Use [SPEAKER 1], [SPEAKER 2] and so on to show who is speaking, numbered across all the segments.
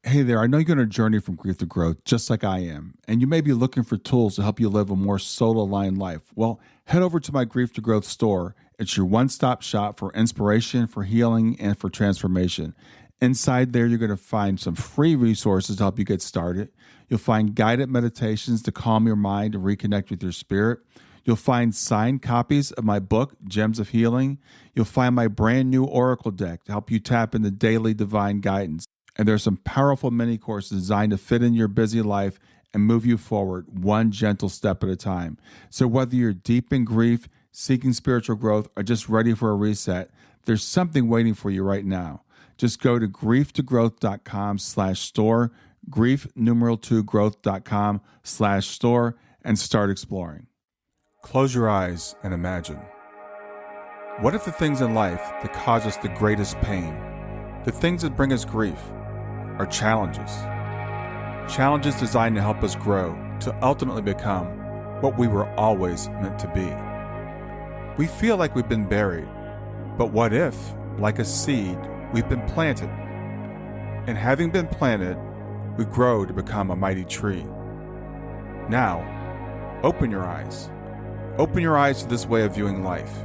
[SPEAKER 1] Hey there, I know you're on a journey from grief to growth, just like I am, and you may be looking for tools to help you live a more soul aligned life. Well, head over to my Grief to Growth store. It's your one stop shop for inspiration, for healing, and for transformation. Inside there, you're going to find some free resources to help you get started. You'll find guided meditations to calm your mind and reconnect with your spirit. You'll find signed copies of my book, Gems of Healing. You'll find my brand new Oracle deck to help you tap into daily divine guidance. And there's some powerful mini courses designed to fit in your busy life and move you forward one gentle step at a time. So whether you're deep in grief, seeking spiritual growth, or just ready for a reset, there's something waiting for you right now. Just go to grieftogrowth.com/store, grief numeral 2 growth.com/store, and start exploring. Close your eyes and imagine. What if the things in life that cause us the greatest pain, the things that bring us grief, are challenges? Challenges designed to help us grow, to ultimately become what we were always meant to be. We feel like we've been buried, but what if, like a seed, we've been planted? And having been planted, we grow to become a mighty tree. Now, open your eyes. Open your eyes to this way of viewing life.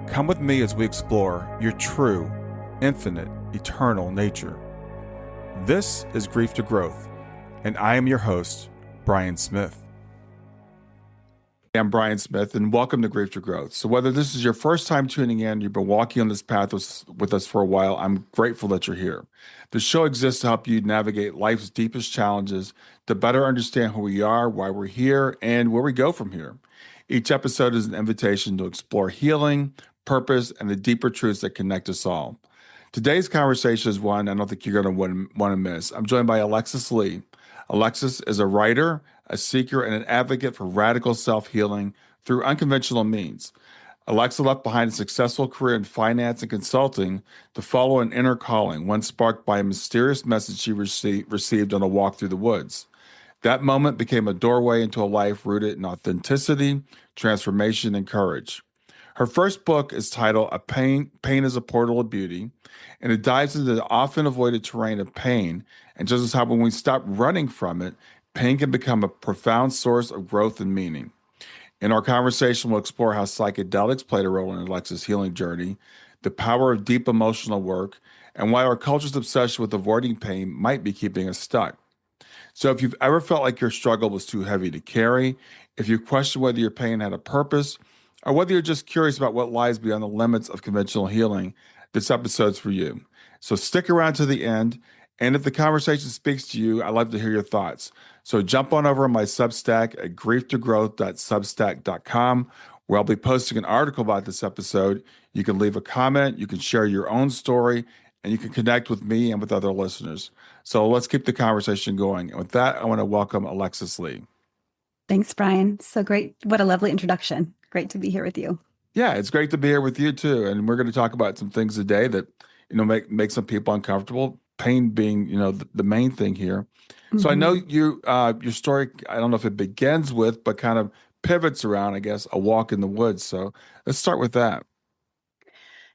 [SPEAKER 1] Come with me as we explore your true, infinite, eternal nature. This is Grief to Growth, and I am your host, Brian Smith. I'm Brian Smith, and welcome to Grief to Growth. So whether this is your first time tuning in, you've been walking on this path with us for a while, I'm grateful that you're here. The show exists to help you navigate life's deepest challenges, to better understand who we are, why we're here, and where we go from here. Each episode is an invitation to explore healing, purpose, and the deeper truths that connect us all. Today's conversation is one I don't think you're going to want to miss. I'm joined by Alexis Lee. Alexis is a writer, a seeker, and an advocate for radical self-healing through unconventional means. Alexa left behind a successful career in finance and consulting to follow an inner calling, one sparked by a mysterious message she received on a walk through the woods. That moment became a doorway into a life rooted in authenticity, transformation, and courage. Her first book is titled Pain is a Portal of Beauty, and it dives into the often avoided terrain of pain and shows us how when we stop running from it, pain can become a profound source of growth and meaning. In our conversation, we'll explore how psychedelics played a role in Alexa's healing journey, the power of deep emotional work, and why our culture's obsession with avoiding pain might be keeping us stuck. So if you've ever felt like your struggle was too heavy to carry, if you question whether your pain had a purpose, or whether you're just curious about what lies beyond the limits of conventional healing, this episode's for you. So stick around to the end, and if the conversation speaks to you, I'd love to hear your thoughts. So jump on over on my Substack at grieftogrowth.substack.com, where I'll be posting an article about this episode. You can leave a comment, you can share your own story, and you can connect with me and with other listeners. So let's keep the conversation going. And with that, I want to welcome Alexis Lee.
[SPEAKER 2] Thanks, Brian. So great. What a lovely introduction. Great to be here with you.
[SPEAKER 1] Yeah, it's great to be here with you too. And we're going to talk about some things today that, make some people uncomfortable. Pain being, the main thing here. Mm-hmm. So I know you, your story, I don't know if it begins with, but kind of pivots around, I guess, a walk in the woods. So let's start with that.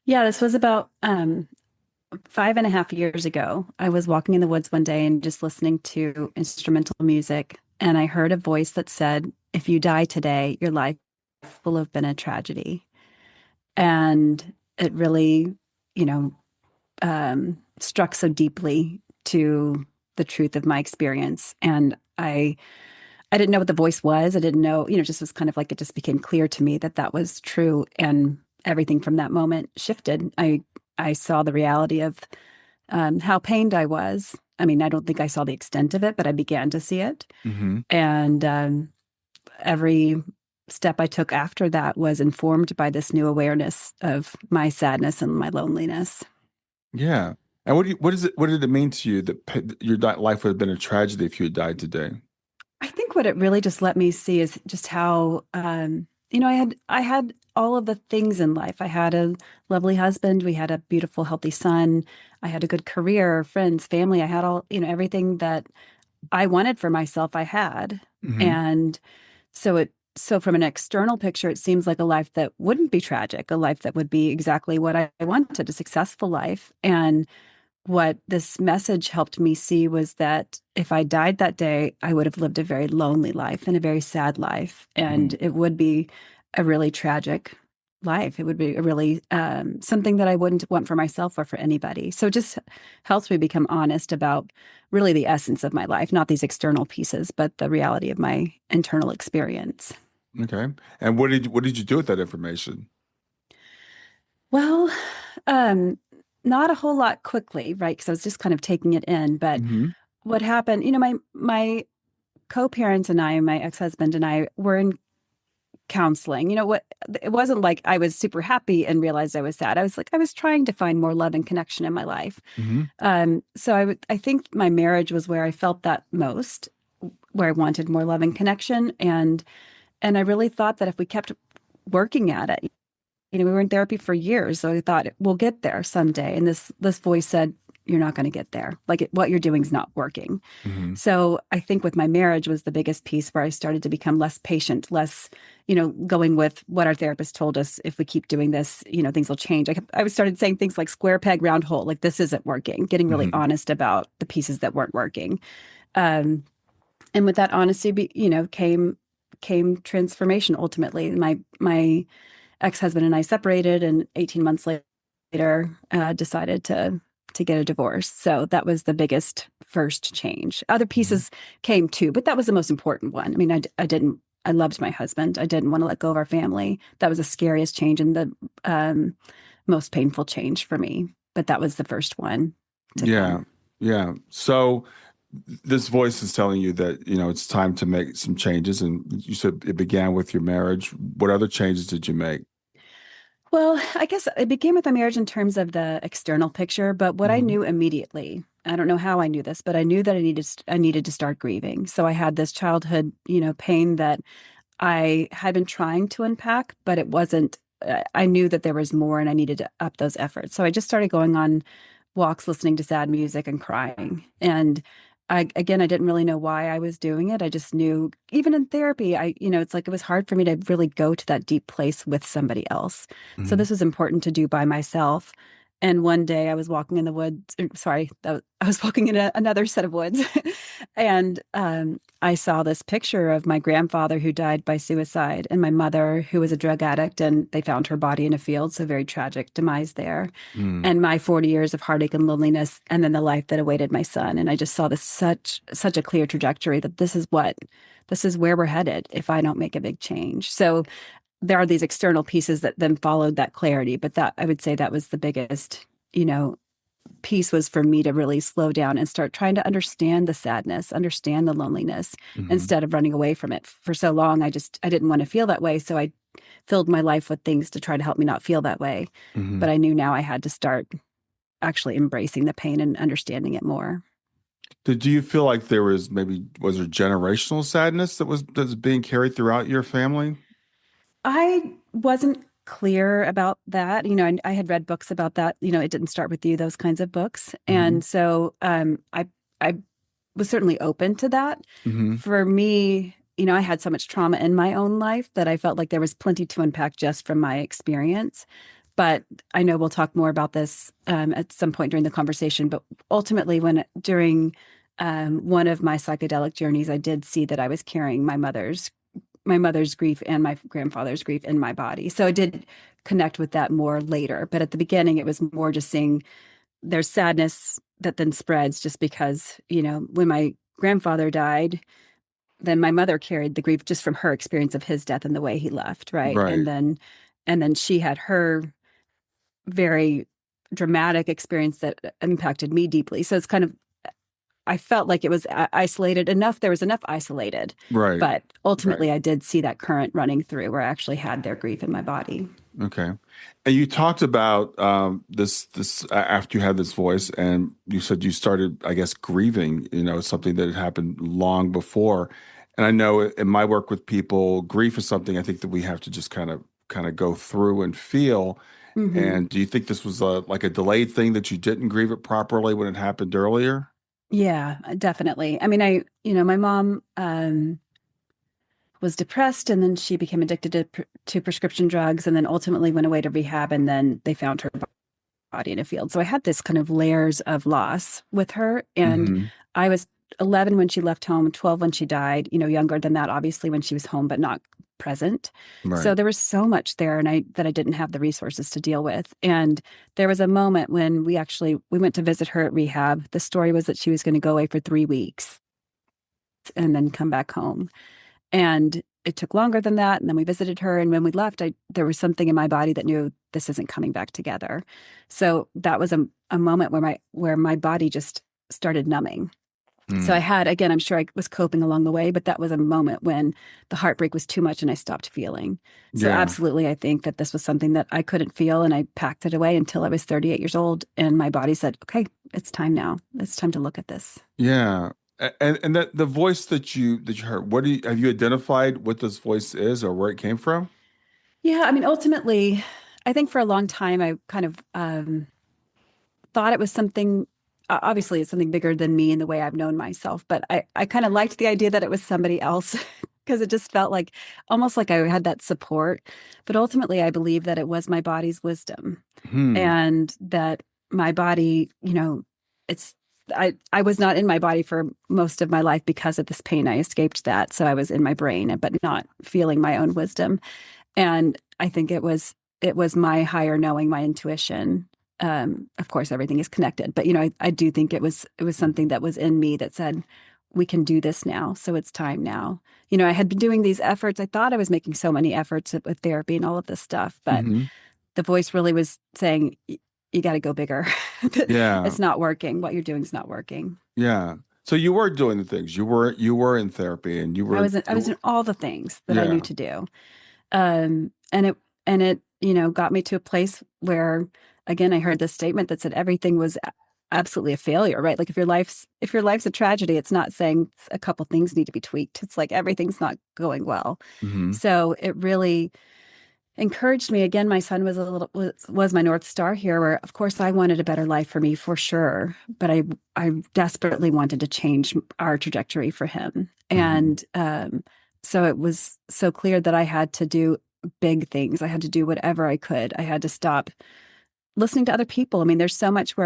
[SPEAKER 2] Yeah, this was about 5.5 years ago. I was walking in the woods one day and just listening to instrumental music. And I heard a voice that said, if you die today, your life will have been a tragedy. And it really, struck so deeply to the truth of my experience. And I didn't know what the voice was. I didn't know, it just was kind of like, it just became clear to me that that was true. And everything from that moment shifted. I saw the reality of how pained I was. I mean, I don't think I saw the extent of it, but I began to see it. Mm-hmm. And every step I took after that was informed by this new awareness of my sadness and my loneliness.
[SPEAKER 1] Yeah. And what did it mean to you that your life would have been a tragedy if you had died today?
[SPEAKER 2] I think what it really just let me see is just how, I had all of the things in life. I had a lovely husband. We had a beautiful, healthy son. I had a good career, friends, family. I had all, everything that I wanted for myself, I had. Mm-hmm. And so from an external picture, it seems like a life that wouldn't be tragic, a life that would be exactly what I wanted, a successful life. And what this message helped me see was that if I died that day, I would have lived a very lonely life and a very sad life. And
[SPEAKER 1] Mhm.
[SPEAKER 2] it would be a really tragic life. It would be a really something that I wouldn't want for myself or for anybody. So it just helps me become honest about really the essence of my life, not these external pieces, but the reality of my internal experience.
[SPEAKER 1] Okay. And what did you do with that information?
[SPEAKER 2] Well, um, not a whole lot quickly, right? Because I was just kind of taking it in. But
[SPEAKER 1] Hmm.
[SPEAKER 2] what happened, my co-parents and I, my ex-husband and I were in counseling. What it wasn't like I was super happy and realized I was sad. I was trying to find more love and connection in my life.
[SPEAKER 1] Hmm.
[SPEAKER 2] So I think my marriage was where I felt that most, where I wanted more love and connection. And I really thought that if we kept working at it, we were in therapy for years, so I thought we'll get there someday. And this voice said, "You're not going to get there. What you're doing is not working."
[SPEAKER 1] Hmm.
[SPEAKER 2] So I think with my marriage was the biggest piece where I started to become less patient, less, going with what our therapist told us. If we keep doing this, things will change. I started saying things like square peg, round hole, like this isn't working, getting really
[SPEAKER 1] Hmm.
[SPEAKER 2] honest about the pieces that weren't working. Um, and with that honesty, came transformation ultimately. My ex-husband and I separated, and 18 months later, decided to get a divorce. So that was the biggest first change. Other
[SPEAKER 1] Hmm.
[SPEAKER 2] pieces came too, but that was the most important one. I mean, I didn't. I loved my husband. I didn't want to let go of our family. That was the scariest change and the most painful change for me. But that was the first one to
[SPEAKER 1] Yeah.
[SPEAKER 2] come.
[SPEAKER 1] Yeah. So this voice is telling you that, it's time to make some changes. And you said it began with your marriage. What other changes did you make?
[SPEAKER 2] Well, I guess it began with my marriage in terms of the external picture, but what I
[SPEAKER 1] Hmm.
[SPEAKER 2] knew immediately, I don't know how I knew this, but I knew that I needed to start grieving. So I had this childhood, pain that I had been trying to unpack, but it wasn't, I knew that there was more and I needed to up those efforts. So I just started going on walks, listening to sad music and crying. And I didn't really know why I was doing it. I just knew, even in therapy, it's like it was hard for me to really go to that deep place with somebody else. So
[SPEAKER 1] Hmm.
[SPEAKER 2] this was important to do by myself. And one day I was walking in the woods, sorry, I was walking in another set of woods. And I saw this picture of my grandfather who died by suicide and my mother who was a drug addict, and they found her body in a field. So very tragic demise there,
[SPEAKER 1] Hmm.
[SPEAKER 2] and my 40 years of heartache and loneliness, and then the life that awaited my son. And I just saw this such a clear trajectory that this is where we're headed if I don't make a big change. So there are these external pieces that then followed that clarity, but that I would say that was the biggest, you know, piece was for me to really slow down and start trying to understand the sadness, understand the loneliness
[SPEAKER 1] Hmm.
[SPEAKER 2] instead of running away from it. For so long, I didn't want to feel that way, so I filled my life with things to try to help me not feel that way.
[SPEAKER 1] Hmm.
[SPEAKER 2] But I knew now I had to start actually embracing the pain and understanding it more.
[SPEAKER 1] Do you feel like was there generational sadness that's being carried throughout your family?
[SPEAKER 2] I wasn't clear about that. I had read books about that. It didn't start with you, those kinds of books.
[SPEAKER 1] Hmm.
[SPEAKER 2] And so I was certainly open to that.
[SPEAKER 1] Hmm.
[SPEAKER 2] For me, I had so much trauma in my own life that I felt like there was plenty to unpack just from my experience. But I know we'll talk more about this at some point during the conversation. But ultimately, when during one of my psychedelic journeys, I did see that I was carrying my mother's grief and my grandfather's grief in my body. So I did connect with that more later. But at the beginning, it was more just seeing there's sadness that then spreads just because, when my grandfather died, then my mother carried the grief just from her experience of his death and the way he left, right? And
[SPEAKER 1] Right.
[SPEAKER 2] then she had her very dramatic experience that impacted me deeply. So it's kind of, I felt like it was isolated enough. There was enough isolated,
[SPEAKER 1] Right.
[SPEAKER 2] but
[SPEAKER 1] Right.
[SPEAKER 2] ultimately I did see that current running through where I actually had their grief in my body.
[SPEAKER 1] Okay. And you talked about this after you had this voice, and you said you started, I guess, grieving, something that had happened long before. And I know in my work with people, grief is something I think that we have to just kind of go through and feel.
[SPEAKER 2] Hmm.
[SPEAKER 1] And do you think this was like a delayed thing that you didn't grieve it properly when it happened earlier?
[SPEAKER 2] Yeah, definitely. I mean, my mom was depressed, and then she became addicted to prescription drugs, and then ultimately went away to rehab, and then they found her body in a field. So I had this kind of layers of loss with her. And
[SPEAKER 1] Hmm.
[SPEAKER 2] I was 11 when she left home, 12 when she died, younger than that, obviously, when she was home, but not present. So
[SPEAKER 1] Right.
[SPEAKER 2] there was so much there and I didn't have the resources to deal with. And there was a moment when we went to visit her at rehab. The story was that she was going to go away for 3 weeks and then come back home. And it took longer than that. And then we visited her. And when we left, there was something in my body that knew this isn't coming back together. So that was a moment where my body just started numbing. So I
[SPEAKER 1] Mm.
[SPEAKER 2] had, again, I'm sure I was coping along the way, but that was a moment when the heartbreak was too much and I stopped feeling. So
[SPEAKER 1] Yeah.
[SPEAKER 2] absolutely, I think that this was something that I couldn't feel and I packed it away until I was 38 years old. And my body said, okay, it's time now. It's time to look at this.
[SPEAKER 1] Yeah. And that the voice that you heard, what do you have you identified what this voice is or where it came from?
[SPEAKER 2] Yeah, I mean, ultimately, I think for a long time, I kind of thought it was something, obviously, it's something bigger than me in the way I've known myself, but I kind of liked the idea that it was somebody else because it just felt like almost like I had that support. But ultimately, I believe that it was my body's wisdom
[SPEAKER 1] Hmm.
[SPEAKER 2] and that my body, it's, I was not in my body for most of my life because of this pain. I escaped that. So I was in my brain, but not feeling my own wisdom. And I think it was my higher knowing, my intuition. Of course, everything is connected, but I do think it was something that was in me that said, we can do this now. So it's time now. I had been doing these efforts. I thought I was making so many efforts with therapy and all of this stuff, but
[SPEAKER 1] Hmm.
[SPEAKER 2] the voice really was saying, you got to go bigger.
[SPEAKER 1] Yeah.
[SPEAKER 2] It's not working. What you're doing is not working.
[SPEAKER 1] Yeah. So you were doing the things. You were in therapy and you
[SPEAKER 2] I
[SPEAKER 1] were
[SPEAKER 2] was in, I was in all the things that I knew
[SPEAKER 1] yeah.
[SPEAKER 2] to do. And it got me to a place where, again, I heard this statement that said everything was absolutely a failure, right? Like if your life's a tragedy, it's not saying a couple things need to be tweaked. It's like everything's not going well.
[SPEAKER 1] Hmm.
[SPEAKER 2] So it really encouraged me. Again, my son was my North Star here, where of course I wanted a better life for me for sure, but I desperately wanted to change our trajectory for him.
[SPEAKER 1] Hmm.
[SPEAKER 2] And so it was so clear that I had to do big things. I had to do whatever I could. I had to stop listening to other people. I mean, there's so much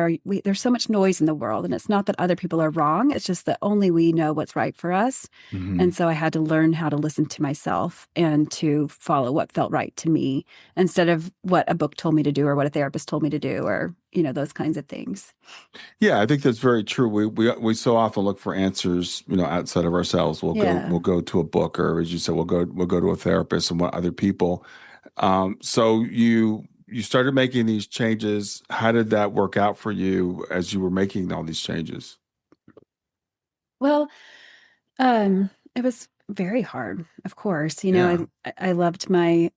[SPEAKER 2] noise in the world, and it's not that other people are wrong. It's just that only we know what's right for us.
[SPEAKER 1] Hmm.
[SPEAKER 2] And so I had to learn how to listen to myself and to follow what felt right to me instead of what a book told me to do or what a therapist told me to do or, those kinds of things.
[SPEAKER 1] Yeah, I think that's very true. We so often look for answers, outside of ourselves. We'll
[SPEAKER 2] Yeah.
[SPEAKER 1] go to a book, or as you said, we'll go to a therapist and what other people. So you started making these changes. How did that work out for you as you were making all these changes?
[SPEAKER 2] Well, it was very hard, of course.
[SPEAKER 1] Yeah.
[SPEAKER 2] I loved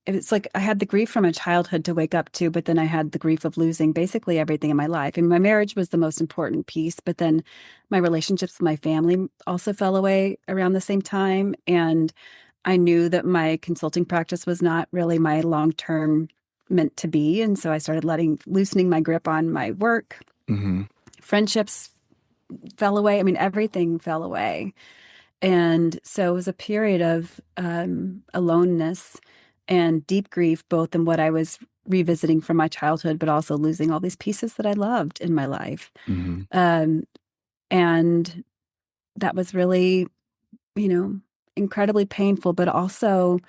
[SPEAKER 2] it's like I had the grief from a childhood to wake up to, but then I had the grief of losing basically everything in my life. And my marriage was the most important piece, but then my relationships with my family also fell away around the same time. And I knew that my consulting practice was not really my long-term meant to be. And so I started loosening my grip on my work.
[SPEAKER 1] Hmm.
[SPEAKER 2] Friendships fell away. I mean, everything fell away. And so it was a period of aloneness and deep grief, both in what I was revisiting from my childhood, but also losing all these pieces that I loved in my life.
[SPEAKER 1] Hmm.
[SPEAKER 2] Um, and that was really, you know, incredibly painful, but also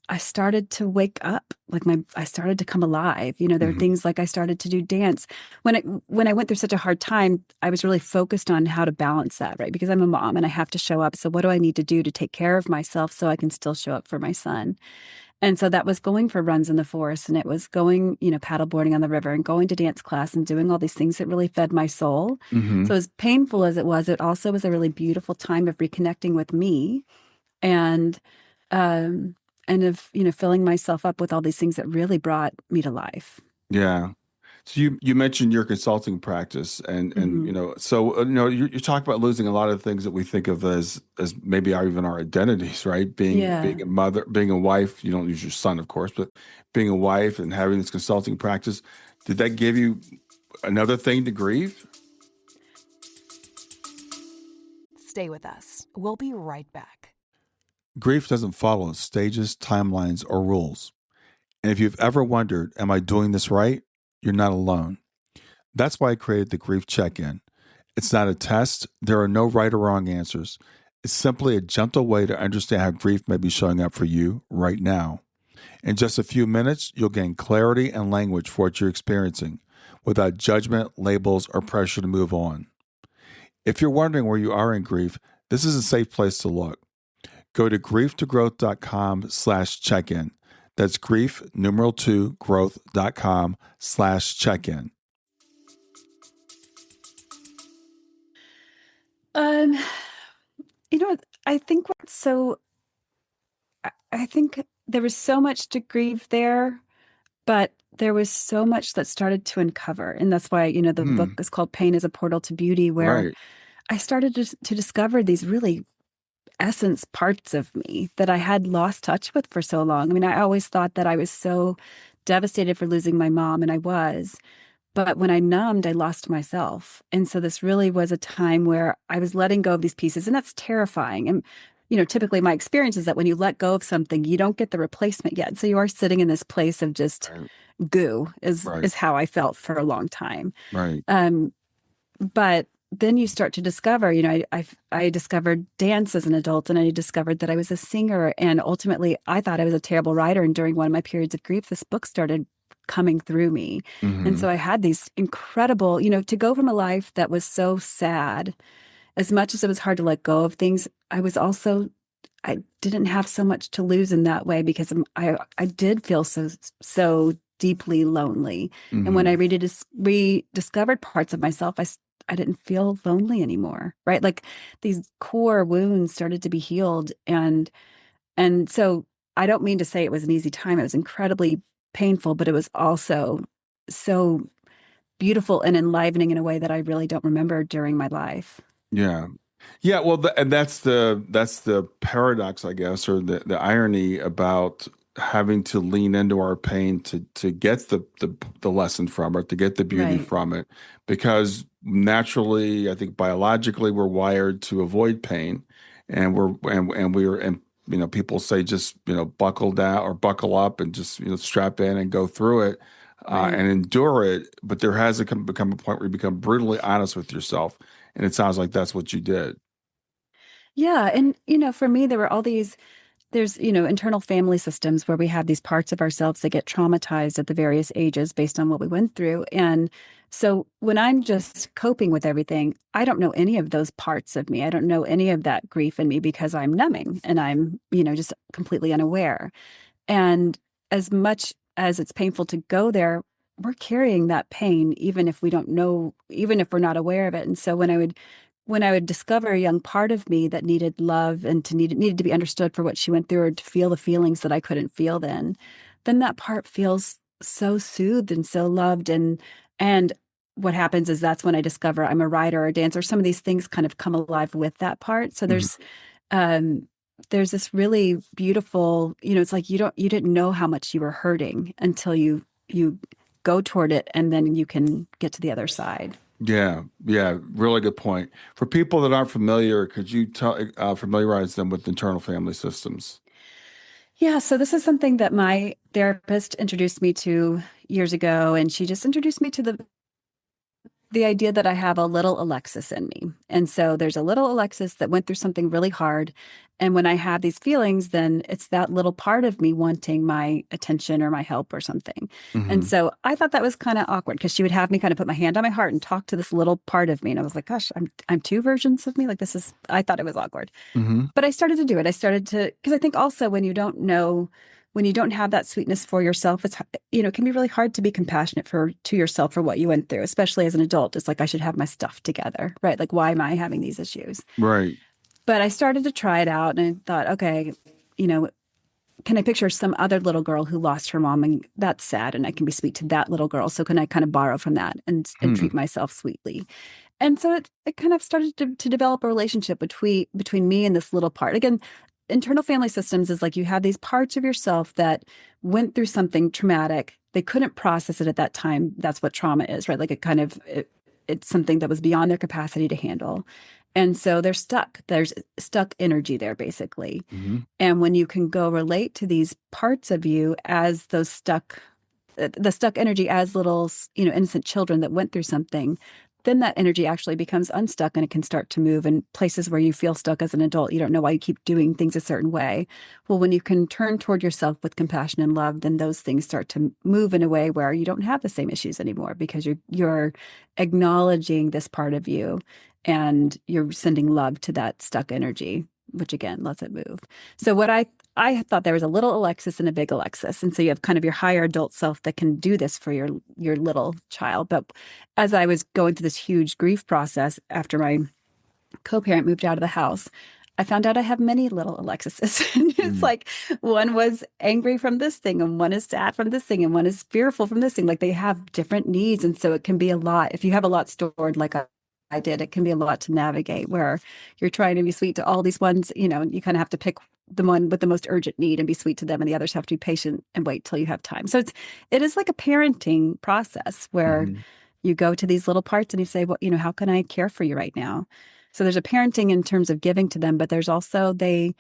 [SPEAKER 2] I started to wake up, like I started to come alive. There were
[SPEAKER 1] Hmm.
[SPEAKER 2] things like I started to do dance. When I went through such a hard time, I was really focused on how to balance that, right? Because I'm a mom and I have to show up. So what do I need to do to take care of myself so I can still show up for my son? And so that was going for runs in the forest and it was going, paddleboarding on the river and going to dance class and doing all these things that really fed my soul.
[SPEAKER 1] Hmm.
[SPEAKER 2] So as painful as it was, it also was a really beautiful time of reconnecting with me and um of filling myself up with all these things that really brought me to life.
[SPEAKER 1] Yeah. So you mentioned your consulting practice and
[SPEAKER 2] Hmm.
[SPEAKER 1] so you talk about losing a lot of things that we think of as maybe even our identities, right? Being
[SPEAKER 2] Yeah.
[SPEAKER 1] a mother, being a wife. You don't lose your son, of course, but being a wife and having this consulting practice, did that give you another thing to grieve?
[SPEAKER 3] Stay with us. We'll be right back.
[SPEAKER 1] Grief doesn't follow stages, timelines, or rules. And if you've ever wondered, am I doing this right? You're not alone. That's why I created the Grief Check In. It's not a test, there are no right or wrong answers. It's simply a gentle way to understand how grief may be showing up for you right now. In just a few minutes, you'll gain clarity and language for what you're experiencing without judgment, labels, or pressure to move on. If you're wondering where you are in grief, this is a safe place to look. Go to grieftogrowth.com/check-in. That's grief, numeral 2, growth.com/check-in.
[SPEAKER 2] Um, I think I think there was so much to grieve there, but there was so much that started to uncover. And that's why, the book
[SPEAKER 1] Hmm.
[SPEAKER 2] is called Pain is a Portal to Beauty, where
[SPEAKER 1] Right.
[SPEAKER 2] I started to discover these really essence parts of me that I had lost touch with for so long. I mean, I always thought that I was so devastated for losing my mom, and I was. But when I numbed, I lost myself. And so this really was a time where I was letting go of these pieces, and that's terrifying. And, typically my experience is that when you let go of something, you don't get the replacement yet. So you are sitting in this place of just
[SPEAKER 1] Right.
[SPEAKER 2] goo
[SPEAKER 1] Right.
[SPEAKER 2] is how I felt for a long time.
[SPEAKER 1] Right.
[SPEAKER 2] Um, but then you start to discover, I discovered dance as an adult, and I discovered that I was a singer. And ultimately, I thought I was a terrible writer. And during one of my periods of grief, this book started coming through me. And
[SPEAKER 1] Mm-hmm.
[SPEAKER 2] so I had these incredible, to go from a life that was so sad, as much as it was hard to let go of things, I didn't have so much to lose in that way, because I did feel so deeply lonely. And when
[SPEAKER 1] Mm-hmm.
[SPEAKER 2] I rediscovered parts of myself, I didn't feel lonely anymore, right? Like these core wounds started to be healed. And so I don't mean to say it was an easy time. It was incredibly painful, but it was also so beautiful and enlivening in a way that I really don't remember during my life.
[SPEAKER 1] Yeah. Yeah, well, and that's the paradox, I guess, or the irony about having to lean into our pain to get the lesson from it, to get the beauty
[SPEAKER 2] Right,
[SPEAKER 1] from it, because naturally, I think biologically, we're wired to avoid pain, and people say just buckle down or buckle up and just strap in and go through it.
[SPEAKER 2] right.
[SPEAKER 1] And endure it, but there has to become a point where you become brutally honest with yourself, and it sounds like that's what you did.
[SPEAKER 2] Yeah. And, for me, there were there's, internal family systems where we have these parts of ourselves that get traumatized at the various ages based on what we went through. And so when I'm just coping with everything, I don't know any of those parts of me. I don't know any of that grief in me because I'm numbing and I'm, just completely unaware. And as much as it's painful to go there, we're carrying that pain, even if we don't know, even if we're not aware of it. And so when I would discover a young part of me that needed love and needed to be understood for what she went through, or to feel the feelings that I couldn't feel then that part feels so soothed and so loved. And what happens is that's when I discover I'm a writer or a dancer. Some of these things kind of come alive with that part. So
[SPEAKER 1] Mhm.
[SPEAKER 2] um there's this really beautiful, it's like you didn't know how much you were hurting until you go toward it, and then you can get to the other side.
[SPEAKER 1] Yeah, yeah, really good point. For people that aren't familiar, could you familiarize them with internal family systems?
[SPEAKER 2] Yeah, so this is something that my therapist introduced me to years ago, and she just introduced me to the idea that I have a little Alexis in me. And so there's a little Alexis that went through something really hard. And when I have these feelings, then it's that little part of me wanting my attention or my help or something. And
[SPEAKER 1] Hmm.
[SPEAKER 2] so I thought that was kind of awkward, because she would have me kind of put my hand on my heart and talk to this little part of me. And I was like, gosh, I'm two versions of me. Like, I thought it was awkward.
[SPEAKER 1] Hmm.
[SPEAKER 2] But I started to do it. I started to, because I think also when you don't have that sweetness for yourself, it can be really hard to be compassionate to yourself for what you went through, especially as an adult. It's like, I should have my stuff together, right? Like, why am I having these issues?
[SPEAKER 1] Right.
[SPEAKER 2] But I started to try it out, and I thought, okay, you know, can I picture some other little girl who lost her mom, and that's sad, and I can be sweet to that little girl. So can I kind of borrow from that and treat
[SPEAKER 1] Hmm.
[SPEAKER 2] myself sweetly? And so it kind of started to develop a relationship between me and this little part. Again, internal family systems is like you have these parts of yourself that went through something traumatic. They couldn't process it at that time. That's what trauma is, right? Like it's something that was beyond their capacity to handle. And so they're stuck. There's stuck energy there, basically.
[SPEAKER 1] Hmm.
[SPEAKER 2] And when you can go relate to these parts of you as those stuck the stuck energy as little, innocent children that went through something, then that energy actually becomes unstuck and it can start to move in places where you feel stuck as an adult. You don't know why you keep doing things a certain way. Well, when you can turn toward yourself with compassion and love, then those things start to move in a way where you don't have the same issues anymore because you're acknowledging this part of you and you're sending love to that stuck energy, which again lets it move. So I thought there was a little Alexis and a big Alexis. And so you have kind of your higher adult self that can do this for your little child. But as I was going through this huge grief process after my co-parent moved out of the house, I found out I have many little Alexises. And it's like one was angry from this thing, and one is sad from this thing, and one is fearful from this thing. Like they have different needs. And so it can be a lot. If you have a lot stored, like I did, it can be a lot to navigate where you're trying to be sweet to all these ones, you kind of have to pick the one with the most urgent need and be sweet to them, and the others have to be patient and wait till you have time. So it is like a parenting process where you go to these little parts and you say, well, how can I care for you right now? So there's a parenting in terms of giving to them, but there's also these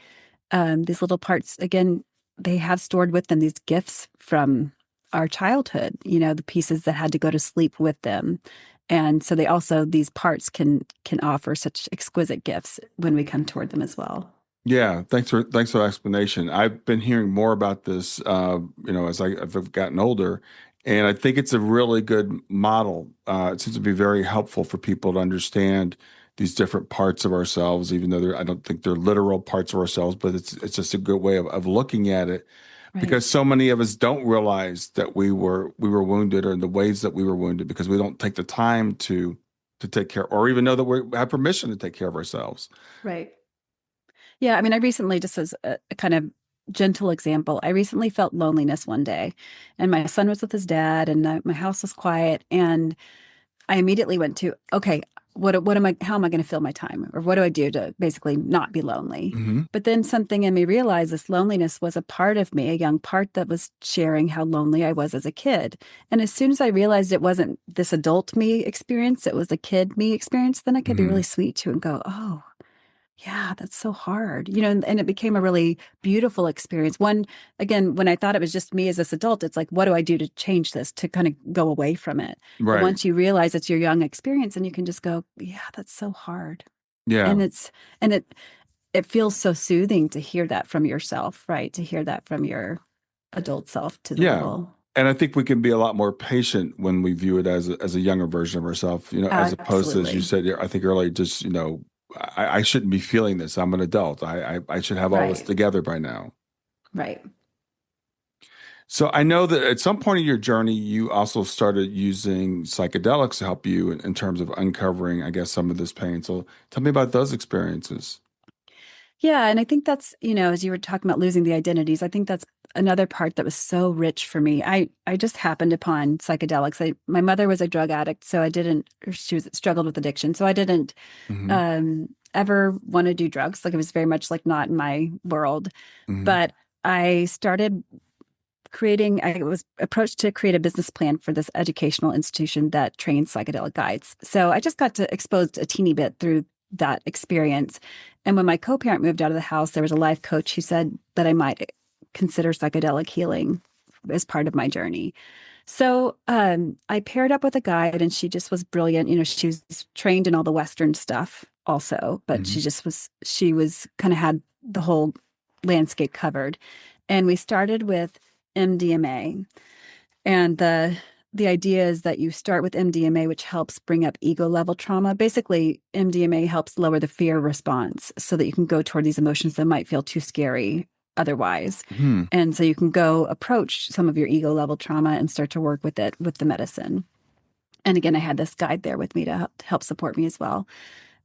[SPEAKER 2] little parts, again, they have stored with them these gifts from our childhood, the pieces that had to go to sleep with them. And so these parts can offer such exquisite gifts when we come toward them as well.
[SPEAKER 1] Yeah, thanks for the explanation. I've been hearing more about this, as I've gotten older, and I think it's a really good model. It seems to be very helpful for people to understand these different parts of ourselves, even though I don't think they're literal parts of ourselves, but it's just a good way of looking at it.
[SPEAKER 2] Right.
[SPEAKER 1] Because so many of us don't realize that we were wounded, or in the ways that we were wounded, because we don't take the time to take care, or even know that we have permission to take care of ourselves.
[SPEAKER 2] Right. Yeah, I mean, I recently, just as a kind of gentle example, I recently felt loneliness one day, and my son was with his dad, and my house was quiet, and I immediately went to, okay, how am I going to fill my time? Or what do I do to basically not be lonely? But then something in me realized this loneliness was a part of me, a young part that was sharing how lonely I was as a kid. And as soon as I realized it wasn't this adult me experience, it was a kid me experience, then I could be really sweet to and go, oh, yeah, that's so hard, and it became a really beautiful experience. Again, when I thought it was just me as this adult, it's like, what do I do to change this, to kind of go away from it?
[SPEAKER 1] Right.
[SPEAKER 2] But once you realize it's your young experience, and you can just go, yeah, that's so hard.
[SPEAKER 1] Yeah.
[SPEAKER 2] And it feels so soothing to hear that from yourself, right? To hear that from your adult self to the little.
[SPEAKER 1] And I think we can be a lot more patient when we view it as a younger version of ourselves, as opposed to, as you said, I think earlier, just, I shouldn't be feeling this. I'm an adult. I should have all this together by now.
[SPEAKER 2] Right.
[SPEAKER 1] So I know that at some point in your journey, you also started using psychedelics to help you in terms of uncovering, I guess, some of this pain. So tell me about those experiences.
[SPEAKER 2] Yeah. And I think that's, as you were talking about losing the identities, I think that's another part that was so rich for me. I just happened upon psychedelics. My mother was a drug addict, so she struggled with addiction. So I didn't ever want to do drugs. Like, it was very much like not in my world. But I started I was approached to create a business plan for this educational institution that trains psychedelic guides. So I just got to exposed a teeny bit through that experience. And when my co-parent moved out of the house, there was a life coach who said that I might consider psychedelic healing as part of my journey. So I paired up with a guide, and she just was brilliant. She was trained in all the Western stuff also, but she was kind of had the whole landscape covered. And we started with MDMA. And the idea is that you start with MDMA, which helps bring up ego level trauma. Basically, MDMA helps lower the fear response so that you can go toward these emotions that might feel too scary otherwise. And so you can go approach some of your ego level trauma and start to work with it with the medicine. And again, I had this guide there with me to help support me as well.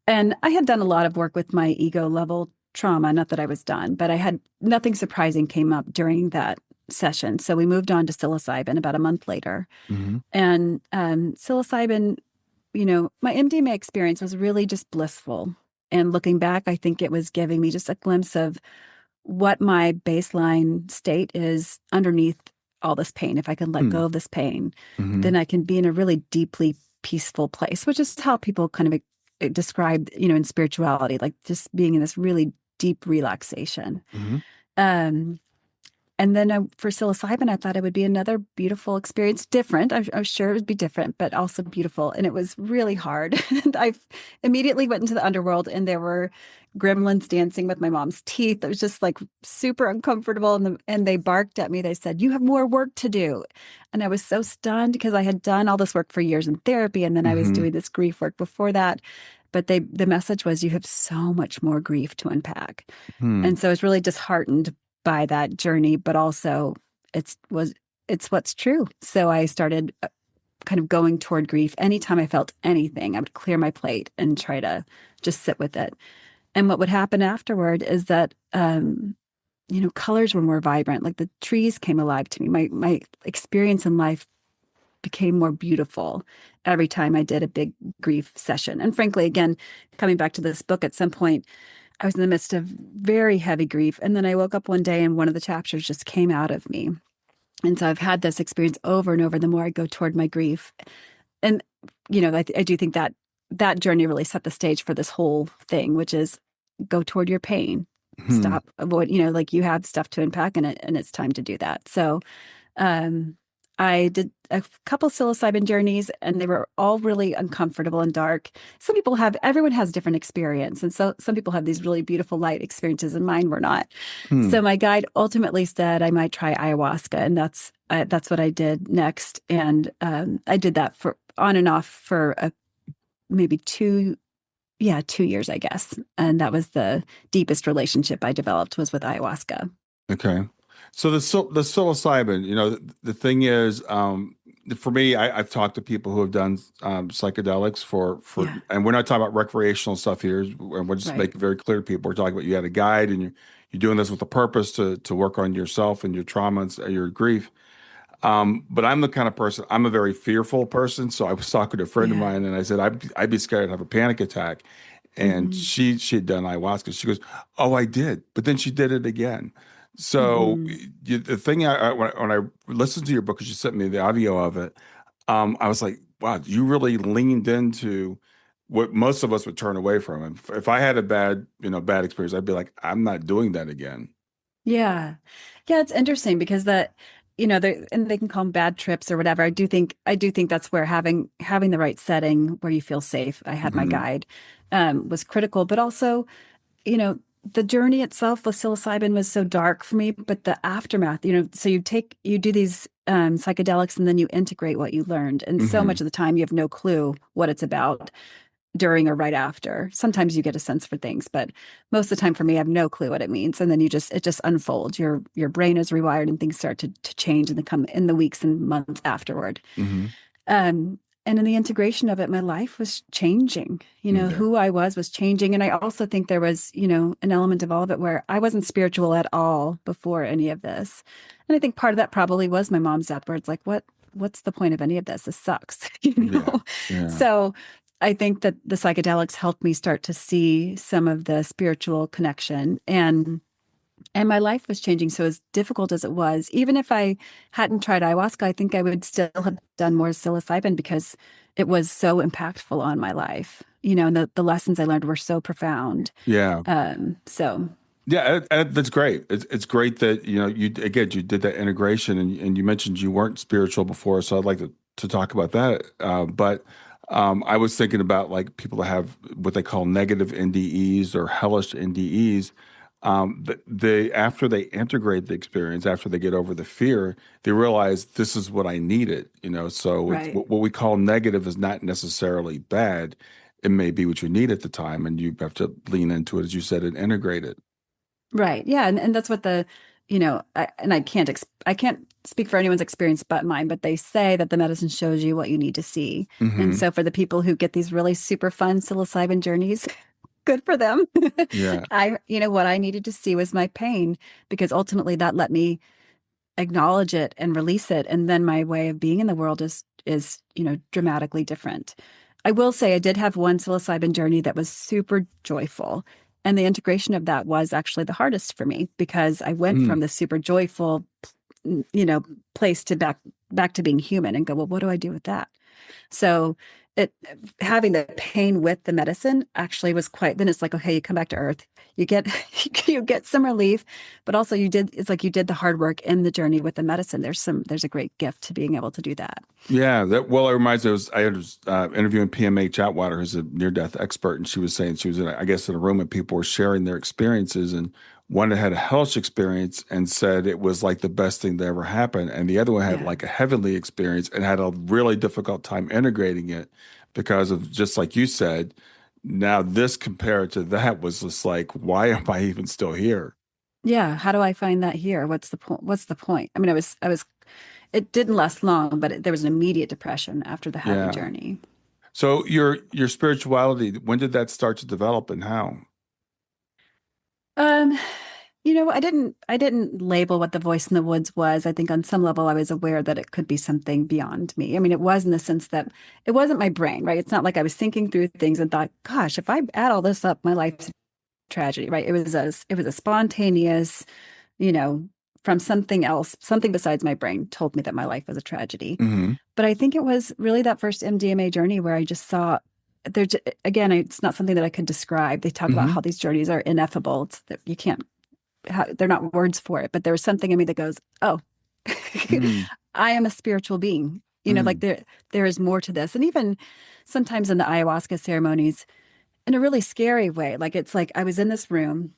[SPEAKER 2] And I had done a lot of work with my ego level trauma, not that I was done, but I had nothing surprising came up during that session. So we moved on to psilocybin about a month later. And psilocybin, my MDMA experience was really just blissful. And looking back, I think it was giving me just a glimpse of what my baseline state is underneath all this pain. If I can let go of this pain, then I can be in a really deeply peaceful place, which is how people kind of describe, in spirituality, like just being in this really deep relaxation. And then for psilocybin, I thought it would be another beautiful experience, different. I was sure it would be different, but also beautiful. And it was really hard. And I immediately went into the underworld, and there were gremlins dancing with my mom's teeth. It was just like super uncomfortable. And they barked at me. They said, "You have more work to do." And I was so stunned because I had done all this work for years in therapy. And then I was
[SPEAKER 1] Mm-hmm.
[SPEAKER 2] doing this grief work before that. But the message was, you have so much more grief to unpack.
[SPEAKER 1] Hmm.
[SPEAKER 2] And so I was really disheartened by that journey, but also it's was it's what's true. So I started kind of going toward grief. Anytime I felt anything, I would clear my plate and try to just sit with it. And what would happen afterward is that colors were more vibrant. Like the trees came alive to me. My experience in life became more beautiful every time I did a big grief session. And frankly, again, coming back to this book, at some point I was in the midst of very heavy grief. And then I woke up one day and one of the chapters just came out of me. And so I've had this experience over and over the more I go toward my grief. And, I do think that that journey really set the stage for this whole thing, which is go toward your pain.
[SPEAKER 1] Hmm.
[SPEAKER 2] Stop, avoid, like you have stuff to unpack, and it's time to do that. So um, I did a couple psilocybin journeys, and they were all really uncomfortable and dark. Everyone has different experience. And so some people have these really beautiful light experiences, and mine were not.
[SPEAKER 1] Hmm.
[SPEAKER 2] So my guide ultimately said I might try ayahuasca, and that's what I did next. And I did that for on and off for maybe 2 years, I guess. And that was the deepest relationship I developed, was with ayahuasca.
[SPEAKER 1] Okay. So the psilocybin, the thing is, for me, I've talked to people who have done psychedelics
[SPEAKER 2] Yeah,
[SPEAKER 1] and we're not talking about recreational stuff here, and we'll just
[SPEAKER 2] right.
[SPEAKER 1] make it very clear to people. We're talking about, you had a guide, and you're doing this with a purpose to work on yourself and your trauma and your grief. But I'm the kind of person, I'm a very fearful person. So I was talking to a friend of
[SPEAKER 2] Yeah.
[SPEAKER 1] mine, and I said, I'd be scared to have a panic attack. And
[SPEAKER 2] Hmm.
[SPEAKER 1] she had done ayahuasca. She goes, "Oh, I did," but then she did it again. So
[SPEAKER 2] Hmm.
[SPEAKER 1] the thing, when I listened to your book, because you sent me the audio of it, I was like, wow, you really leaned into what most of us would turn away from. And if I had a bad experience, I'd be like, I'm not doing that again.
[SPEAKER 2] Yeah. Yeah, it's interesting because they can call them bad trips or whatever. I do think that's where having the right setting where you feel safe. I had my
[SPEAKER 1] Hmm.
[SPEAKER 2] guide, was critical, but also, you know, the journey itself with psilocybin was so dark for me, but the aftermath, so you do these psychedelics, and then you integrate what you learned. And so
[SPEAKER 1] Hmm.
[SPEAKER 2] much of the time you have no clue what it's about during or right after. Sometimes you get a sense for things, but most of the time for me, I have no clue what it means. And then it just unfolds. Your brain is rewired, and things start to change in the weeks and months afterward.
[SPEAKER 1] Hmm.
[SPEAKER 2] And in the integration of it, my life was changing.
[SPEAKER 1] Yeah.
[SPEAKER 2] Who I was changing. And I also think there was, an element of all of it where I wasn't spiritual at all before any of this. And I think part of that probably was my mom's death, where it's like, what's the point of any of this? This sucks,
[SPEAKER 1] Yeah. Yeah.
[SPEAKER 2] So I think that the psychedelics helped me start to see some of the spiritual connection, and my life was changing. So as difficult as it was, even if I hadn't tried ayahuasca, I think I would still have done more psilocybin because it was so impactful on my life. And the lessons I learned were so profound.
[SPEAKER 1] Yeah.
[SPEAKER 2] So
[SPEAKER 1] Yeah, that's great. It's great that you did that integration, and you mentioned you weren't spiritual before, so I'd like to talk about that. But I was thinking about, like, people that have what they call negative NDEs or hellish NDEs. They after they integrate the experience, after they get over the fear, they realize this is what I needed. So it's
[SPEAKER 2] right.
[SPEAKER 1] what we call negative is not necessarily bad. It may be what you need at the time, and you have to lean into it, as you said, and integrate it.
[SPEAKER 2] Right. Yeah. And that's what I can't speak for anyone's experience but mine, but they say that the medicine shows you what you need to see. And
[SPEAKER 1] Hmm.
[SPEAKER 2] so for the people who get these really super fun psilocybin journeys, good for them.
[SPEAKER 1] Yeah.
[SPEAKER 2] What I needed to see was my pain, because ultimately that let me acknowledge it and release it. And then my way of being in the world is dramatically different. I will say I did have one psilocybin journey that was super joyful. And the integration of that was actually the hardest for me, because I went
[SPEAKER 1] Mm.
[SPEAKER 2] from the super joyful, you know, place to back to being human, and go, well, what do I do with that? So it having the pain with the medicine actually was quite, then it's like, okay, you come back to earth, you get you get some relief, but also it's like you did the hard work in the journey with the medicine. There's a great gift to being able to do that.
[SPEAKER 1] Yeah, it reminds me. I was interviewing PMA Chatwater, who's a near-death expert, and she was saying she was I guess in a room and people were sharing their experiences, and one that had a hellish experience and said it was like the best thing that ever happened, and the other one had
[SPEAKER 2] Yeah.
[SPEAKER 1] like a heavenly experience and had a really difficult time integrating it because of just like you said. Now this compared to that was just like, why am I even still here?
[SPEAKER 2] Yeah. How do I find that here? What's the point? What's the point? I mean, it didn't last long, but there was an immediate depression after the happy
[SPEAKER 1] Yeah.
[SPEAKER 2] journey.
[SPEAKER 1] So your spirituality, when did that start to develop and how?
[SPEAKER 2] Um, I didn't label what the voice in the woods was. I think on some level I was aware that it could be something beyond me. I mean, it was in the sense that it wasn't my brain, right? It's not like I was thinking through things and thought, gosh, if I add all this up, my life's a tragedy, right? It was a spontaneous, you know, from something else, something besides my brain told me that my life was a tragedy.
[SPEAKER 1] Hmm.
[SPEAKER 2] But I think it was really that first MDMA journey where I just saw there again, it's not something that I could describe. They talk about
[SPEAKER 1] Hmm.
[SPEAKER 2] how these journeys are ineffable. It's that you can't they're not words for it, but there was something in me that goes, "Oh,
[SPEAKER 1] Hmm.
[SPEAKER 2] I am a spiritual being." Like
[SPEAKER 1] Hmm.
[SPEAKER 2] there is more to this. And even sometimes in the ayahuasca ceremonies, in a really scary way, like it's like I was in this room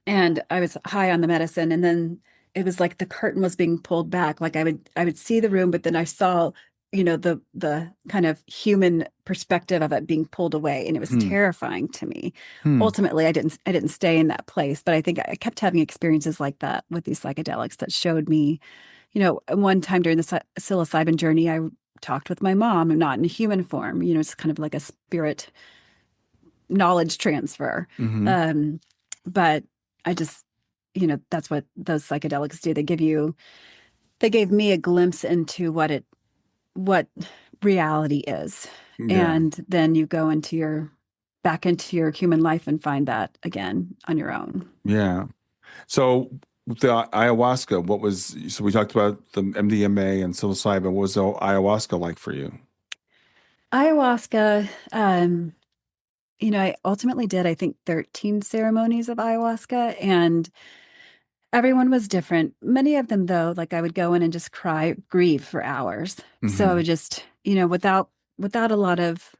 [SPEAKER 2] and I was high on the medicine, and then it was like the curtain was being pulled back. Like I would see the room, but then I saw, the kind of human perspective of it being pulled away, and it was
[SPEAKER 1] Hmm.
[SPEAKER 2] terrifying to me.
[SPEAKER 1] Hmm.
[SPEAKER 2] Ultimately, I didn't stay in that place, but I think I kept having experiences like that with these psychedelics that showed me, one time during the psilocybin journey, I talked with my mom, not in human form. It's kind of like a spirit knowledge transfer.
[SPEAKER 1] Hmm.
[SPEAKER 2] Um, but I just, that's what those psychedelics do. They gave me a glimpse into what reality is.
[SPEAKER 1] Yeah.
[SPEAKER 2] And then you go back into your human life and find that again on your own.
[SPEAKER 1] Yeah. So with the ayahuasca, so we talked about the MDMA and psilocybin. What was the ayahuasca like for you?
[SPEAKER 2] Ayahuasca, I ultimately did, I think, 13 ceremonies of ayahuasca, and everyone was different. Many of them, though, like I would go in and just grieve for hours. So I
[SPEAKER 1] Hmm.
[SPEAKER 2] would just, without a lot of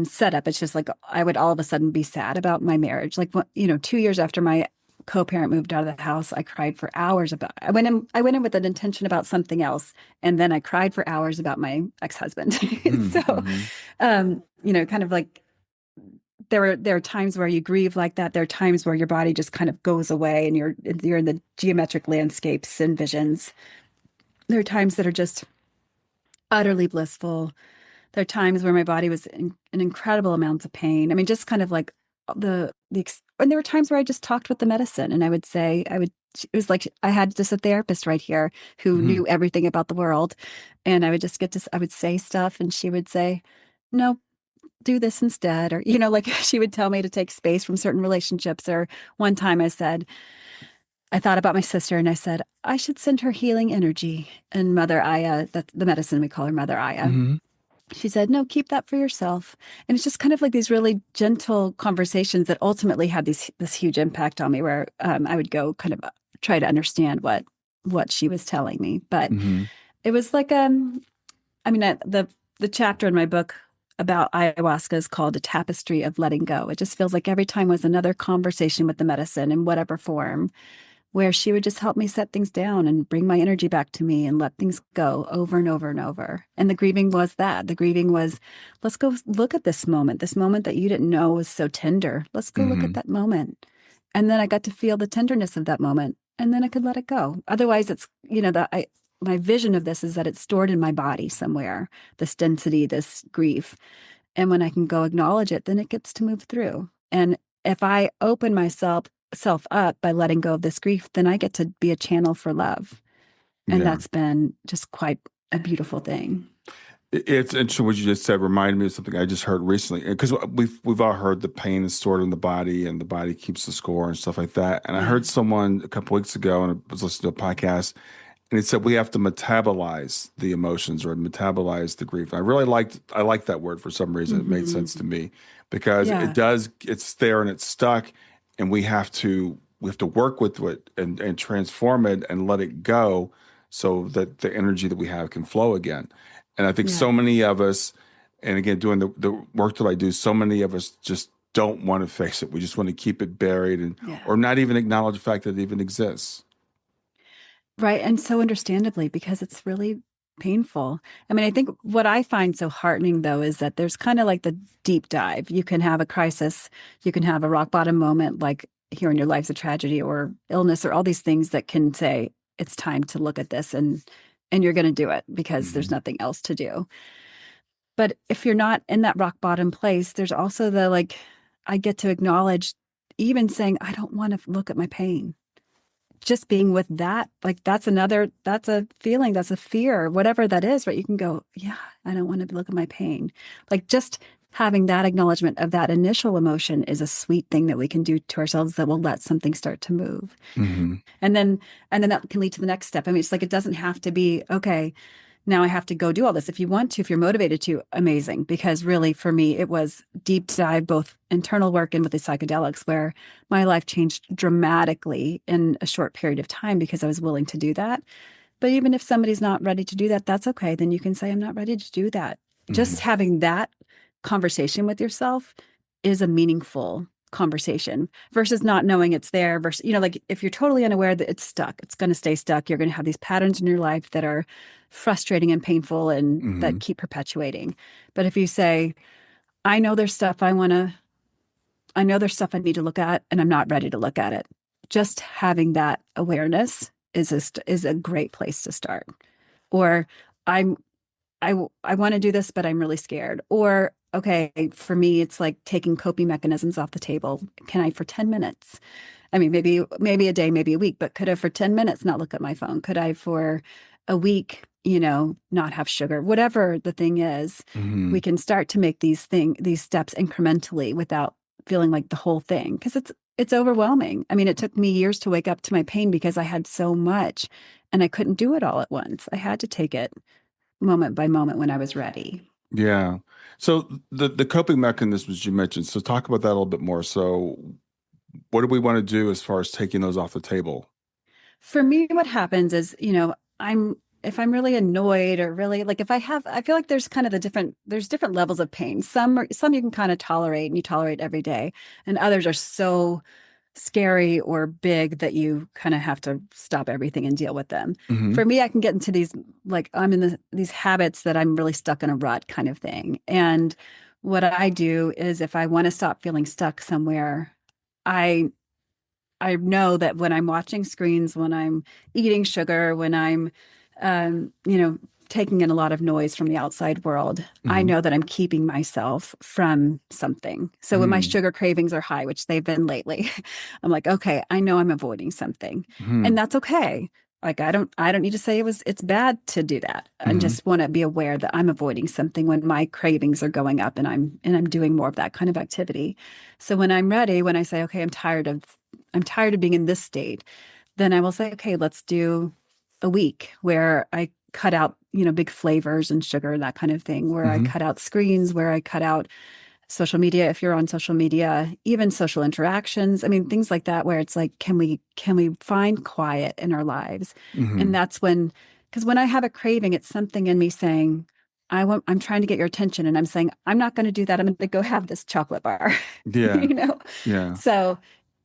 [SPEAKER 2] setup, it's just like I would all of a sudden be sad about my marriage. Like, 2 years after my co-parent moved out of the house, I cried for hours about. I went in with an intention about something else, and then I cried for hours about my ex-husband. So,
[SPEAKER 1] Hmm.
[SPEAKER 2] kind of like there are times where you grieve like that. There are times where your body just kind of goes away and you're in the geometric landscapes and visions. There are times that are just utterly blissful. There are times where my body was in incredible amounts of pain. I mean, just kind of like and there were times where I just talked with the medicine, and it was like I had just a therapist right here who
[SPEAKER 1] Hmm.
[SPEAKER 2] knew everything about the world. And I would say stuff and she would say, no, do this instead. Or, like she would tell me to take space from certain relationships. Or one time I thought about my sister and I said, I should send her healing energy. And Mother Aya, that's the medicine, we call her Mother Aya.
[SPEAKER 1] Hmm.
[SPEAKER 2] She said, no, keep that for yourself. And it's just kind of like these really gentle conversations that ultimately had this huge impact on me, where I would go kind of try to understand what she was telling me. But
[SPEAKER 1] Hmm.
[SPEAKER 2] it was like, I mean, the chapter in my book about ayahuasca is called A Tapestry of Letting Go. It just feels like every time was another conversation with the medicine in whatever form, where she would just help me set things down and bring my energy back to me and let things go over and over and over. And the grieving was that. The grieving was, let's go look at this moment that you didn't know was so tender. Let's go look at
[SPEAKER 1] Hmm.
[SPEAKER 2] that moment. And then I got to feel the tenderness of that moment, and then I could let it go. Otherwise, it's, my vision of this is that it's stored in my body somewhere, this density, this grief. And when I can go acknowledge it, then it gets to move through. And if I open myself up by letting go of this grief, then I get to be a channel for love. And
[SPEAKER 1] Yeah.
[SPEAKER 2] that's been just quite a beautiful thing.
[SPEAKER 1] It's interesting what you just said. Reminded me of something I just heard recently, because we've all heard the pain is stored in the body, and the body keeps the score and stuff like that. And I
[SPEAKER 2] Yeah.
[SPEAKER 1] heard someone a couple weeks ago, and I was listening to a podcast, And it said we have to metabolize the emotions or metabolize the grief. I like that word for some reason. It made
[SPEAKER 2] Hmm.
[SPEAKER 1] sense to me because
[SPEAKER 2] Yeah.
[SPEAKER 1] it's there and it's stuck, and we have to work with it and transform it and let it go so that the energy that we have can flow again. And I think
[SPEAKER 2] Yeah.
[SPEAKER 1] so many of us, and again, doing the work that I do, so many of us just don't want to face it. We just want to keep it buried and
[SPEAKER 2] Yeah.
[SPEAKER 1] or not even acknowledge the fact that it even exists.
[SPEAKER 2] Right. And so understandably, because it's really painful. I mean, I think what I find so heartening, though, is that there's kind of like the deep dive. You can have a crisis, you can have a rock bottom moment, like here in your life's a tragedy or illness or all these things that can say, it's time to look at this and you're going to do it because there's
[SPEAKER 1] Hmm.
[SPEAKER 2] nothing else to do. But if you're not in that rock bottom place, there's also the like, I get to acknowledge even saying, I don't want to look at my pain, just being with that, like that's a feeling, that's a fear, whatever that is, right? You can go, yeah, I don't want to look at my pain. Like just having that acknowledgement of that initial emotion is a sweet thing that we can do to ourselves that will let something start to move.
[SPEAKER 1] Hmm.
[SPEAKER 2] And then that can lead to the next step. I mean, it's like it doesn't have to be, okay, now I have to go do all this. If you want to, if you're motivated to, amazing. Because really, for me, it was deep dive, both internal work and with the psychedelics, where my life changed dramatically in a short period of time because I was willing to do that. But even if somebody's not ready to do that, that's okay. Then you can say, I'm not ready to do that. Just
[SPEAKER 1] Hmm.
[SPEAKER 2] having that conversation with yourself is a meaningful conversation versus not knowing it's there versus, like if you're totally unaware that it's stuck, it's going to stay stuck. You're going to have these patterns in your life that are frustrating and painful and
[SPEAKER 1] Hmm.
[SPEAKER 2] that keep perpetuating. But if you say, I know there's stuff I want to, I know there's stuff I need to look at and I'm not ready to look at it. Just having that awareness is a great place to start. Or I'm I want to do this, but I'm really scared. Or okay, for me, it's like taking coping mechanisms off the table. Can I for 10 minutes? I mean, maybe a day, maybe a week, but could I for 10 minutes not look at my phone? Could I for a week, not have sugar? Whatever the thing is,
[SPEAKER 1] Hmm.
[SPEAKER 2] we can start to make these steps incrementally without feeling like the whole thing because it's overwhelming. I mean, it took me years to wake up to my pain because I had so much and I couldn't do it all at once. I had to take it moment by moment when I was ready.
[SPEAKER 1] Yeah. So the coping mechanisms you mentioned. So talk about that a little bit more. So what do we want to do as far as taking those off the table?
[SPEAKER 2] For me, what happens is, if I'm really annoyed or really like if I feel like there's kind of there's different levels of pain. Some you can kind of tolerate and you tolerate every day, and others are so scary or big that you kind of have to stop everything and deal with them.
[SPEAKER 1] Hmm.
[SPEAKER 2] For me, I can get into these like I'm in these habits that I'm really stuck in a rut kind of thing. And what I do is if I want to stop feeling stuck somewhere, I I know that when I'm watching screens, when I'm eating sugar, when I'm, um, you know, taking in a lot of noise from the outside world, I
[SPEAKER 1] Hmm.
[SPEAKER 2] know that I'm keeping myself from something. So when my
[SPEAKER 1] Hmm.
[SPEAKER 2] sugar cravings are high, which they've been lately, I'm like, okay, I know I'm avoiding something, and
[SPEAKER 1] Hmm.
[SPEAKER 2] that's okay. Like I don't need to say it's bad to do that. I
[SPEAKER 1] Hmm.
[SPEAKER 2] just want to be aware that I'm avoiding something when my cravings are going up and I'm doing more of that kind of activity. So when I'm ready, when I say, okay, I'm tired of being in this state, then I will say, okay, let's do a week where I cut out, big flavors and sugar and that kind of thing, where I
[SPEAKER 1] Hmm.
[SPEAKER 2] cut out screens, where I cut out social media if you're on social media, even social interactions. I mean, things like that where it's like, can we find quiet in our lives? And
[SPEAKER 1] Hmm.
[SPEAKER 2] that's because when I have a craving, it's something in me saying, I'm trying to get your attention. And I'm saying, I'm not going to do that. I'm going to go have this chocolate bar,
[SPEAKER 1] Yeah.
[SPEAKER 2] you know?
[SPEAKER 1] Yeah.
[SPEAKER 2] So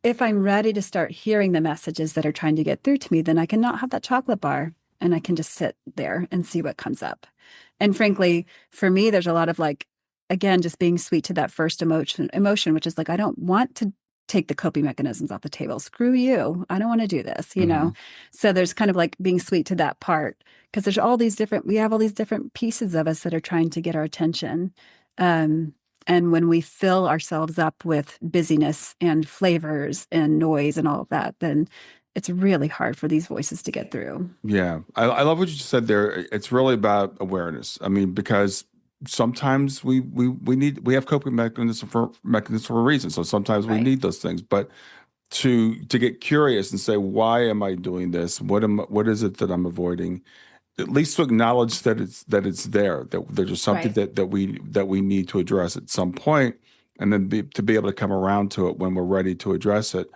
[SPEAKER 2] if I'm ready to start hearing the messages that are trying to get through to me, then I can not have that chocolate bar and I can just sit there and see what comes up. And frankly, for me, there's a lot of like, again, just being sweet to that first emotion, which is like, I don't want to take the coping mechanisms off the table. Screw you. I don't want to do this.
[SPEAKER 1] Hmm.
[SPEAKER 2] So there's kind of like being sweet to that part because we have all these different pieces of us that are trying to get our attention. Um, and when we fill ourselves up with busyness and flavors and noise and all of that, then it's really hard for these voices to get through.
[SPEAKER 1] Yeah. I love what you just said there. It's really about awareness. I mean, because sometimes we have coping mechanisms for a reason. So sometimes we
[SPEAKER 2] Right.
[SPEAKER 1] need those things. But to get curious and say, why am I doing this? What is it that I'm avoiding? At least to acknowledge that it's there, that there's something
[SPEAKER 2] Right.
[SPEAKER 1] that we need to address at some point, and then to be able to come around to it when we're ready to address it.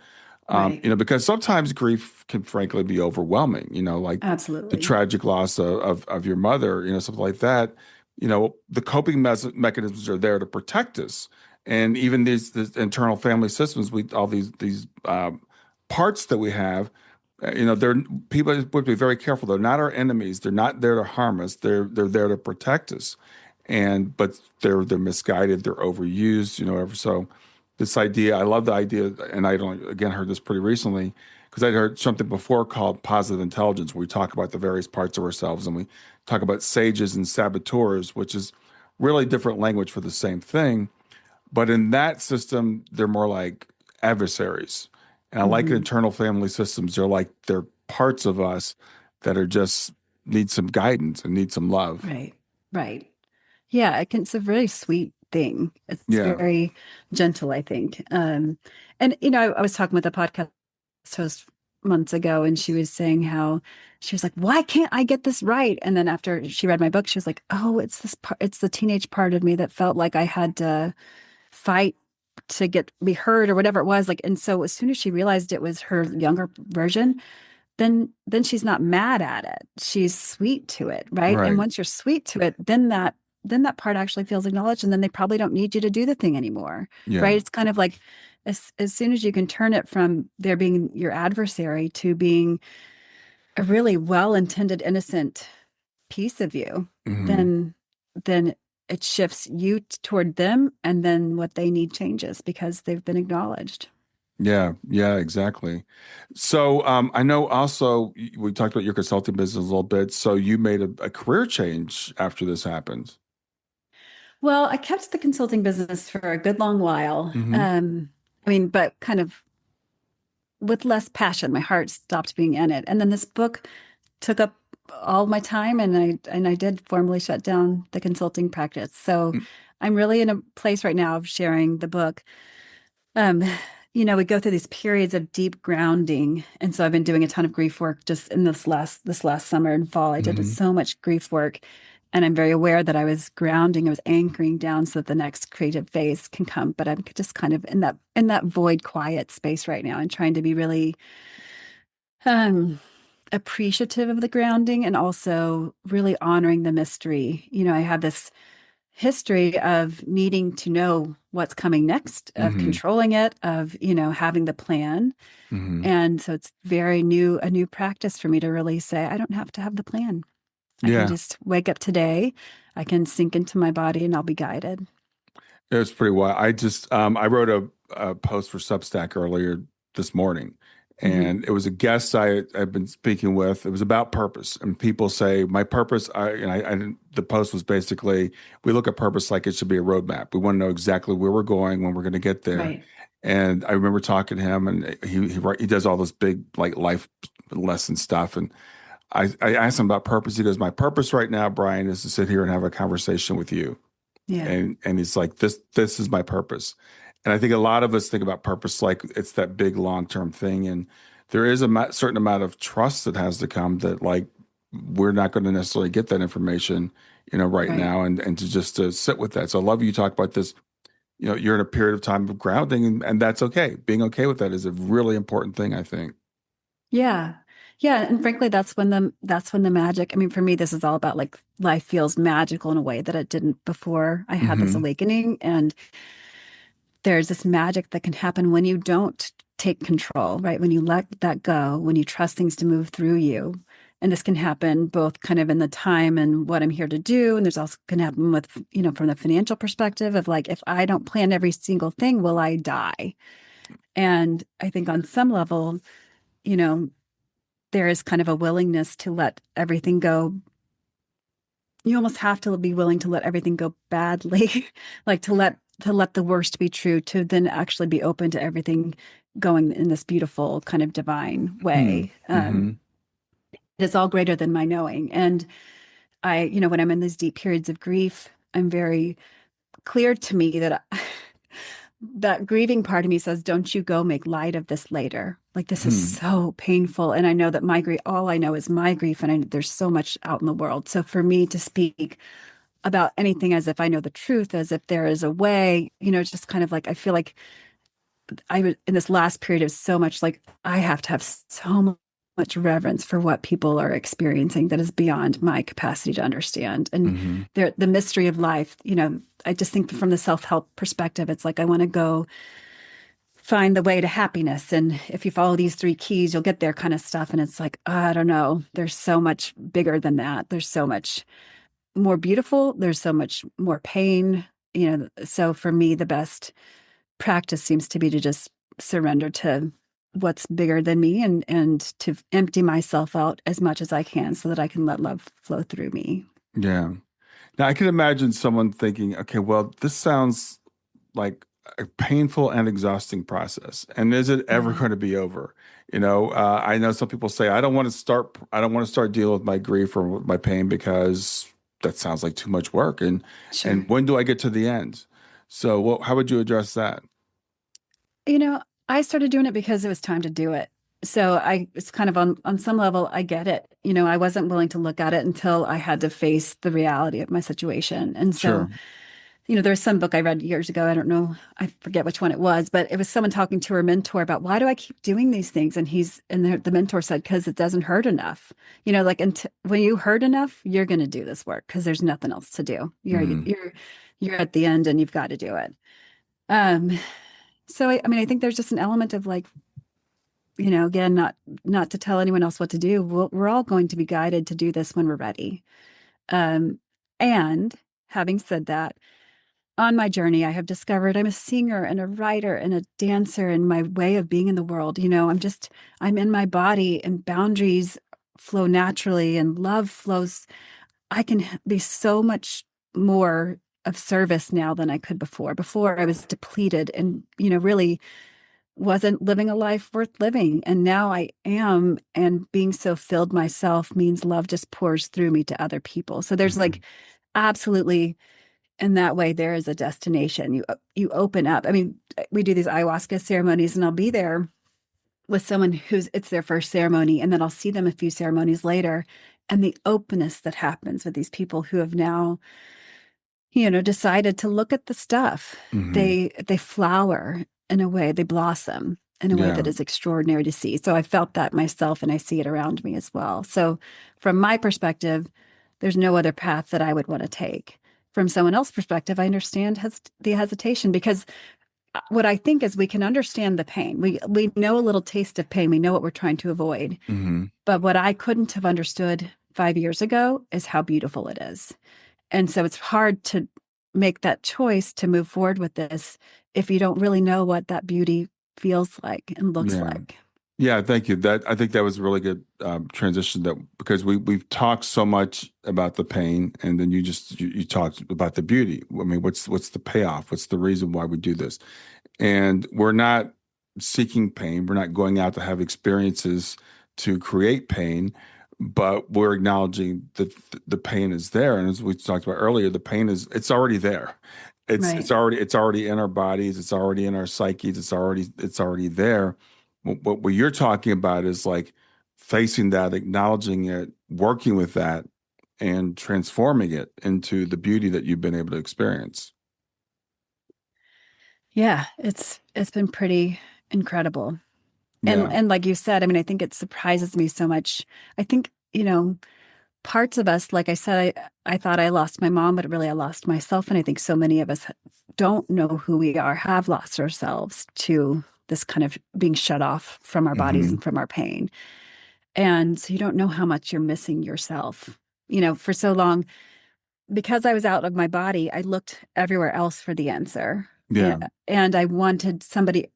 [SPEAKER 2] Right.
[SPEAKER 1] Because sometimes grief can frankly be overwhelming, like the
[SPEAKER 2] Absolutely.
[SPEAKER 1] tragic loss of your mother, something like that. The coping mechanisms are there to protect us. And even these internal family systems, all these parts that we have, they're people would be very careful. They're not our enemies. They're not there to harm us. They're there to protect us. But they're misguided. They're overused. So this idea, I love the idea, and I don't again heard this pretty recently because I'd heard something before called positive intelligence, where we talk about the various parts of ourselves, and we talk about sages and saboteurs, which is really different language for the same thing. But in that system, they're more like adversaries. And I like
[SPEAKER 2] Hmm.
[SPEAKER 1] internal family systems. They're parts of us that are just need some guidance and need some love.
[SPEAKER 2] Right. Right. Yeah, it's a really sweet thing. It's
[SPEAKER 1] Yeah.
[SPEAKER 2] very gentle, I think. And I was talking with a podcast host months ago, and she was saying how she was like, "Why can't I get this right?" And then after she read my book, she was like, "Oh, it's this part, it's the teenage part of me that felt like I had to fight to be heard or whatever it was." Like, and so as soon as she realized it was her younger version, then she's not mad at it. She's sweet to it, right? And
[SPEAKER 1] Right.
[SPEAKER 2] once you're sweet to it, then that part actually feels acknowledged, and then they probably don't need you to do the thing anymore,
[SPEAKER 1] Yeah.
[SPEAKER 2] right? It's kind of like as soon as you can turn it from there being your adversary to being a really well-intended, innocent piece of you,
[SPEAKER 1] Hmm.
[SPEAKER 2] then it shifts you toward them, and then what they need changes because they've been acknowledged.
[SPEAKER 1] Yeah. Yeah. Exactly. So I know also we talked about your consulting business a little bit. So you made a career change after this happened.
[SPEAKER 2] Well, I kept the consulting business for a good long while.
[SPEAKER 1] Hmm.
[SPEAKER 2] I mean, but kind of with less passion. My heart stopped being in it. And then this book took up all my time, and I did formally shut down the consulting practice. So I'm really in a place right now of sharing the book. Um, we go through these periods of deep grounding, and so I've been doing a ton of grief work just in this last summer and fall. I did
[SPEAKER 1] Hmm.
[SPEAKER 2] so much grief work, and I'm very aware that I was grounding, I was anchoring down so that the next creative phase can come. But I'm just kind of in that void, quiet space right now, and trying to be really um, appreciative of the grounding and also really honoring the mystery. I have this history of needing to know what's coming next, of
[SPEAKER 1] Hmm.
[SPEAKER 2] controlling it, of, having the plan.
[SPEAKER 1] Hmm.
[SPEAKER 2] And so it's a new practice for me to really say, I don't have to have the plan. I can
[SPEAKER 1] Yeah.
[SPEAKER 2] just wake up today. I can sink into my body and I'll be guided.
[SPEAKER 1] It was pretty wild. I wrote a post for Substack earlier this morning,
[SPEAKER 2] Hmm.
[SPEAKER 1] and it was a guest I've been speaking with. It was about purpose, and people say my purpose. The post was basically we look at purpose like it should be a roadmap. We want to know exactly where we're going, when we're going to get there.
[SPEAKER 2] Right.
[SPEAKER 1] And I remember talking to him, and he does all this big like life lesson stuff, and I asked him about purpose. He goes, "My purpose right now, Brian, is to sit here and have a conversation with you."
[SPEAKER 2] Yeah.
[SPEAKER 1] And he's like, this is my purpose. And I think a lot of us think about purpose like it's that big long-term thing, and there is a certain amount of trust that has to come, that like we're not going to necessarily get that information right
[SPEAKER 2] Right.
[SPEAKER 1] now, and to sit with that. So I love you talk about this. You're in a period of time of grounding, and that's okay. Being okay with that is a really important thing, I think.
[SPEAKER 2] Yeah. Yeah. And frankly, that's when the magic, I mean, for me, this is all about like life feels magical in a way that it didn't before I had this
[SPEAKER 1] Hmm.
[SPEAKER 2] awakening. And there's this magic that can happen when you don't take control, right? When you let that go, when you trust things to move through you. And this can happen both kind of in the time and what I'm here to do. And there's also can happen with, from the financial perspective of like, if I don't plan every single thing, will I die? And I think on some level, you know, there is kind of a willingness to let everything go. You almost have to be willing to let everything go badly, like to let the worst be true, to then actually be open to everything going in this beautiful kind of divine way.
[SPEAKER 1] Mm-hmm.
[SPEAKER 2] It's all greater than my knowing. And when I'm in these deep periods of grief, I'm very clear to me that that grieving part of me says, don't you go make light of this later. Like, this is
[SPEAKER 1] Hmm.
[SPEAKER 2] so painful. And I know that my grief, all I know is my grief, and there's so much out in the world. So for me to speak about anything as if I know the truth, as if there is a way, it's just kind of like, I feel like I was in this last period of so much, like, I have to have so much reverence for what people are experiencing that is beyond my capacity to understand. And
[SPEAKER 1] Hmm.
[SPEAKER 2] the mystery of life, I just think from the self-help perspective, it's like I want to go find the way to happiness. And if you follow these three keys, you'll get there kind of stuff. And it's like, I don't know, there's so much bigger than that. There's so much more beautiful. There's so much more pain. So for me, the best practice seems to be to just surrender to what's bigger than me, and to empty myself out as much as I can so that I can let love flow through me.
[SPEAKER 1] Yeah. Now I can imagine someone thinking, okay, well, this sounds like a painful and exhausting process. And is it ever
[SPEAKER 2] Yeah,
[SPEAKER 1] going to be over? I know some people say, I don't want to start dealing with my grief or with my pain because that sounds like too much work. And
[SPEAKER 2] sure.
[SPEAKER 1] when do I get to the end? So, how would you address that?
[SPEAKER 2] You know, I started doing it because it was time to do it. So it's kind of on some level, I get it. I wasn't willing to look at it until I had to face the reality of my situation. And so,
[SPEAKER 1] Sure.
[SPEAKER 2] there's some book I read years ago. I don't know, I forget which one it was, but it was someone talking to her mentor about, why do I keep doing these things? And the mentor said, because it doesn't hurt enough. Like, when you hurt enough, you're going to do this work because there's nothing else to do.
[SPEAKER 1] Hmm.
[SPEAKER 2] You're at the end and you've got to do it. Um, so I mean, I think there's just an element of like, again, not to tell anyone else what to do. We're all going to be guided to do this when we're ready. Um, and having said that, on my journey, I have discovered I'm a singer and a writer and a dancer, and my way of being in the world. I'm in my body, and boundaries flow naturally and love flows. I can be so much more of service now than I could before. Before I was depleted and, really wasn't living a life worth living. And now I am. And being so filled myself means love just pours through me to other people. So there's
[SPEAKER 1] Hmm.
[SPEAKER 2] like, absolutely, in that way, there is a destination. You open up. I mean, we do these ayahuasca ceremonies, and I'll be there with someone it's their first ceremony, and then I'll see them a few ceremonies later, and the openness that happens with these people who have now, decided to look at the stuff.
[SPEAKER 1] Hmm.
[SPEAKER 2] They flower in a way, they blossom in a way
[SPEAKER 1] Yeah.
[SPEAKER 2] that is extraordinary to see. So I felt that myself, and I see it around me as well. So from my perspective, there's no other path that I would want to take. From someone else's perspective, I understand the hesitation, because what I think is we can understand the pain. We know a little taste of pain. We know what we're trying to avoid.
[SPEAKER 1] Hmm.
[SPEAKER 2] But what I couldn't have understood 5 years ago is how beautiful it is. And so it's hard to make that choice to move forward with this if you don't really know what that beauty feels like and looks
[SPEAKER 1] Yeah.
[SPEAKER 2] like.
[SPEAKER 1] Yeah, thank you. That I think that was a really good transition. That because we've talked so much about the pain, and then you talked about the beauty. I mean, what's the payoff? What's the reason why we do this? And we're not seeking pain. We're not going out to have experiences to create pain, but we're acknowledging that the pain is there. And as we talked about earlier, the pain it's already there.
[SPEAKER 2] Right.
[SPEAKER 1] It's already in our bodies. It's already in our psyches. It's already there. What you're talking about is like facing that, acknowledging it, working with that, and transforming it into the beauty that you've been able to experience.
[SPEAKER 2] Yeah, it's been pretty incredible. And
[SPEAKER 1] Yeah.
[SPEAKER 2] and like you said, I mean, I think it surprises me so much. I think, parts of us, like I said, I thought I lost my mom, but really I lost myself. And I think so many of us don't know who we are, have lost ourselves to this kind of being shut off from our bodies
[SPEAKER 1] Hmm.
[SPEAKER 2] and from our pain. And so you don't know how much you're missing yourself. For so long, because I was out of my body, I looked everywhere else for the answer.
[SPEAKER 1] Yeah.
[SPEAKER 2] And I wanted somebody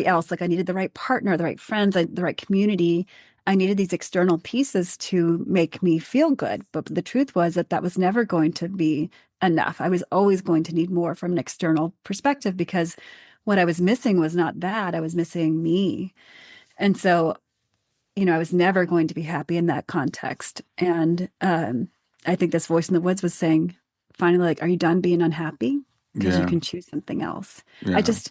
[SPEAKER 2] else. Like, I needed the right partner, the right friends, the right community. I needed these external pieces to make me feel good. But the truth was that was never going to be enough. I was always going to need more from an external perspective, because what I was missing was not that. I was missing me. And so, I was never going to be happy in that context. And I think this voice in the woods was saying, finally, like, are you done being unhappy? because you
[SPEAKER 1] Yeah.
[SPEAKER 2] can choose something else. I
[SPEAKER 1] Yeah.
[SPEAKER 2] just,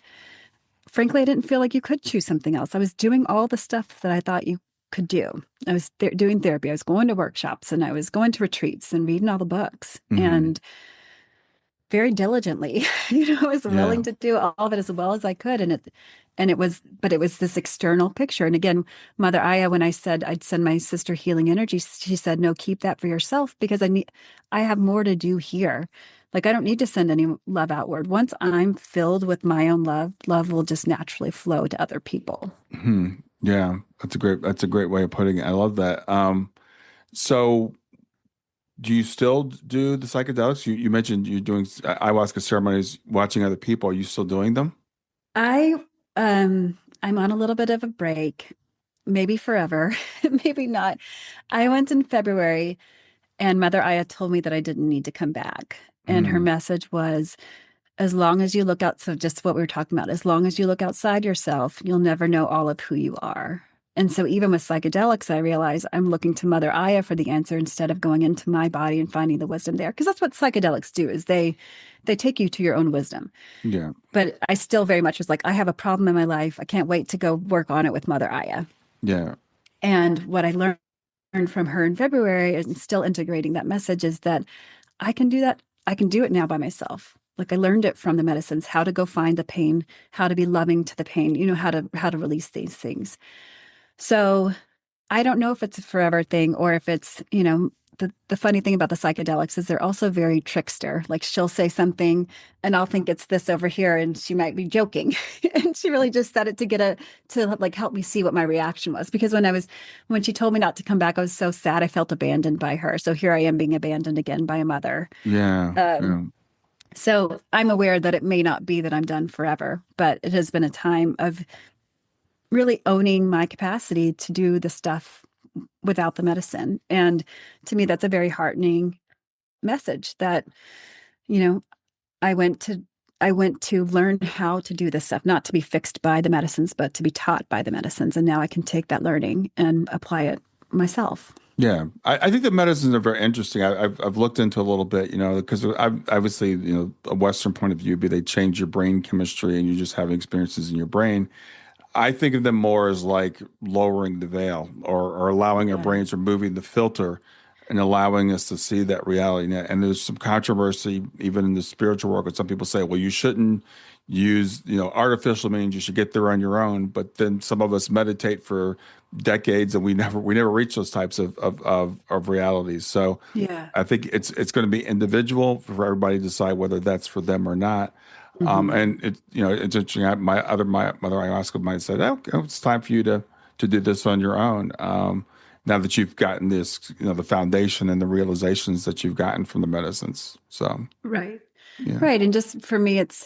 [SPEAKER 2] frankly, I didn't feel like you could choose something else. I was doing all the stuff that I thought you could do. I was doing therapy. I was going to workshops and I was going to retreats and reading all the books
[SPEAKER 1] Hmm.
[SPEAKER 2] and very diligently, I was
[SPEAKER 1] Yeah.
[SPEAKER 2] willing to do all of it as well as I could. And it was, but it was this external picture. And again, Mother Aya, when I said I'd send my sister healing energy, she said, no, keep that for yourself because I have more to do here. Like, I don't need to send any love outward. Once I'm filled with my own love, love will just naturally flow to other people.
[SPEAKER 1] Hmm. Yeah. That's a great way of putting it. I love that. So do you still do the psychedelics? You mentioned you're doing ayahuasca ceremonies, watching other people. Are you still doing them?
[SPEAKER 2] I I'm on a little bit of a break, maybe forever, maybe not. I went in February and Mother Aya told me that I didn't need to come back. And her
[SPEAKER 1] Hmm.
[SPEAKER 2] message was, as long as you look out, so just what we were talking about, as long as you look outside yourself, you'll never know all of who you are. And so even with psychedelics, I realize I'm looking to Mother Aya for the answer instead of going into my body and finding the wisdom there. Because that's what psychedelics do is they take you to your own wisdom.
[SPEAKER 1] Yeah.
[SPEAKER 2] But I still very much was like, I have a problem in my life. I can't wait to go work on it with Mother Aya.
[SPEAKER 1] Yeah.
[SPEAKER 2] And what I learned from her in February and still integrating that message is that I can do that. I can do it now by myself. Like I learned it from the medicines, how to go find the pain, how to be loving to the pain, how to release these things. So I don't know if it's a forever thing or if it's, the funny thing about the psychedelics is they're also very trickster. Like she'll say something and I'll think it's this over here and she might be joking. And she really just said it to like help me see what my reaction was. Because when she told me not to come back, I was so sad. I felt abandoned by her. So here I am being abandoned again by a mother.
[SPEAKER 1] Yeah.
[SPEAKER 2] Um,
[SPEAKER 1] Yeah.
[SPEAKER 2] so I'm aware that it may not be that I'm done forever, but it has been a time of really owning my capacity to do the stuff without the medicine. And to me, that's a very heartening message that, you know, I went to I went to learn how to do this stuff, not to be fixed by the medicines, but to be taught by the medicines. And now I can take that learning and apply it myself.
[SPEAKER 1] Yeah, I think the medicines are very interesting. I've looked into a little bit, because I've obviously, a Western point of view, be they change your brain chemistry and you just have experiences in your brain. I think of them more as like lowering the veil or allowing our
[SPEAKER 2] Yeah.
[SPEAKER 1] brains, removing the filter and allowing us to see that reality. And there's some controversy even in the spiritual world, because some people say, well, you shouldn't use, artificial means, you should get there on your own. But then some of us meditate for decades and we never reach those types of realities. So
[SPEAKER 2] Yeah.
[SPEAKER 1] I think it's going to be individual for everybody to decide whether that's for them or not.
[SPEAKER 2] Hmm.
[SPEAKER 1] And it's interesting. My mother ayahuasca might say, "Oh, it's time for you to do this on your own." Now that you've gotten this, the foundation and the realizations that you've gotten from the medicines. So,
[SPEAKER 2] Right.
[SPEAKER 1] yeah,
[SPEAKER 2] Right. And just for me, it's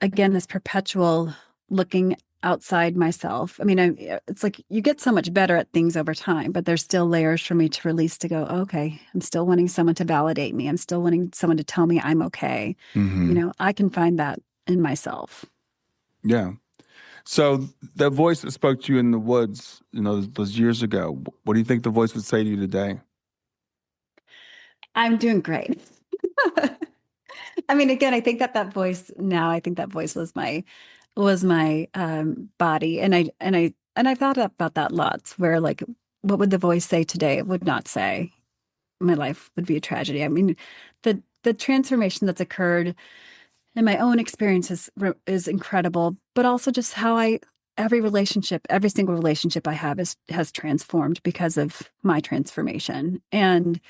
[SPEAKER 2] again this perpetual looking outside myself. I mean, it's like you get so much better at things over time, but there's still layers for me to release to go, okay, I'm still wanting someone to validate me. I'm still wanting someone to tell me I'm okay.
[SPEAKER 1] hmm,
[SPEAKER 2] I can find that in myself.
[SPEAKER 1] yeah. So that voice that spoke to you in the woods, those years ago. What do you think the voice would say to you today?
[SPEAKER 2] I'm doing great. I mean, again, I think that voice was my body. And I've thought about that lots where like, what would the voice say today? It would not say my life would be a tragedy. I mean, the transformation that's occurred in my own experience is incredible, but also just how every single relationship I have has transformed because of my transformation. And,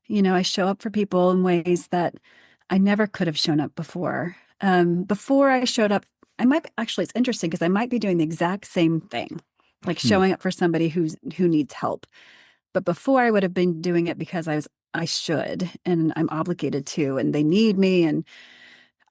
[SPEAKER 2] I show up for people in ways that I never could have shown up before. Before I showed up, it's interesting because I might be doing the exact same thing, like
[SPEAKER 1] Hmm.
[SPEAKER 2] showing up for somebody who needs help. But before I would have been doing it because I should and I'm obligated to, and they need me, and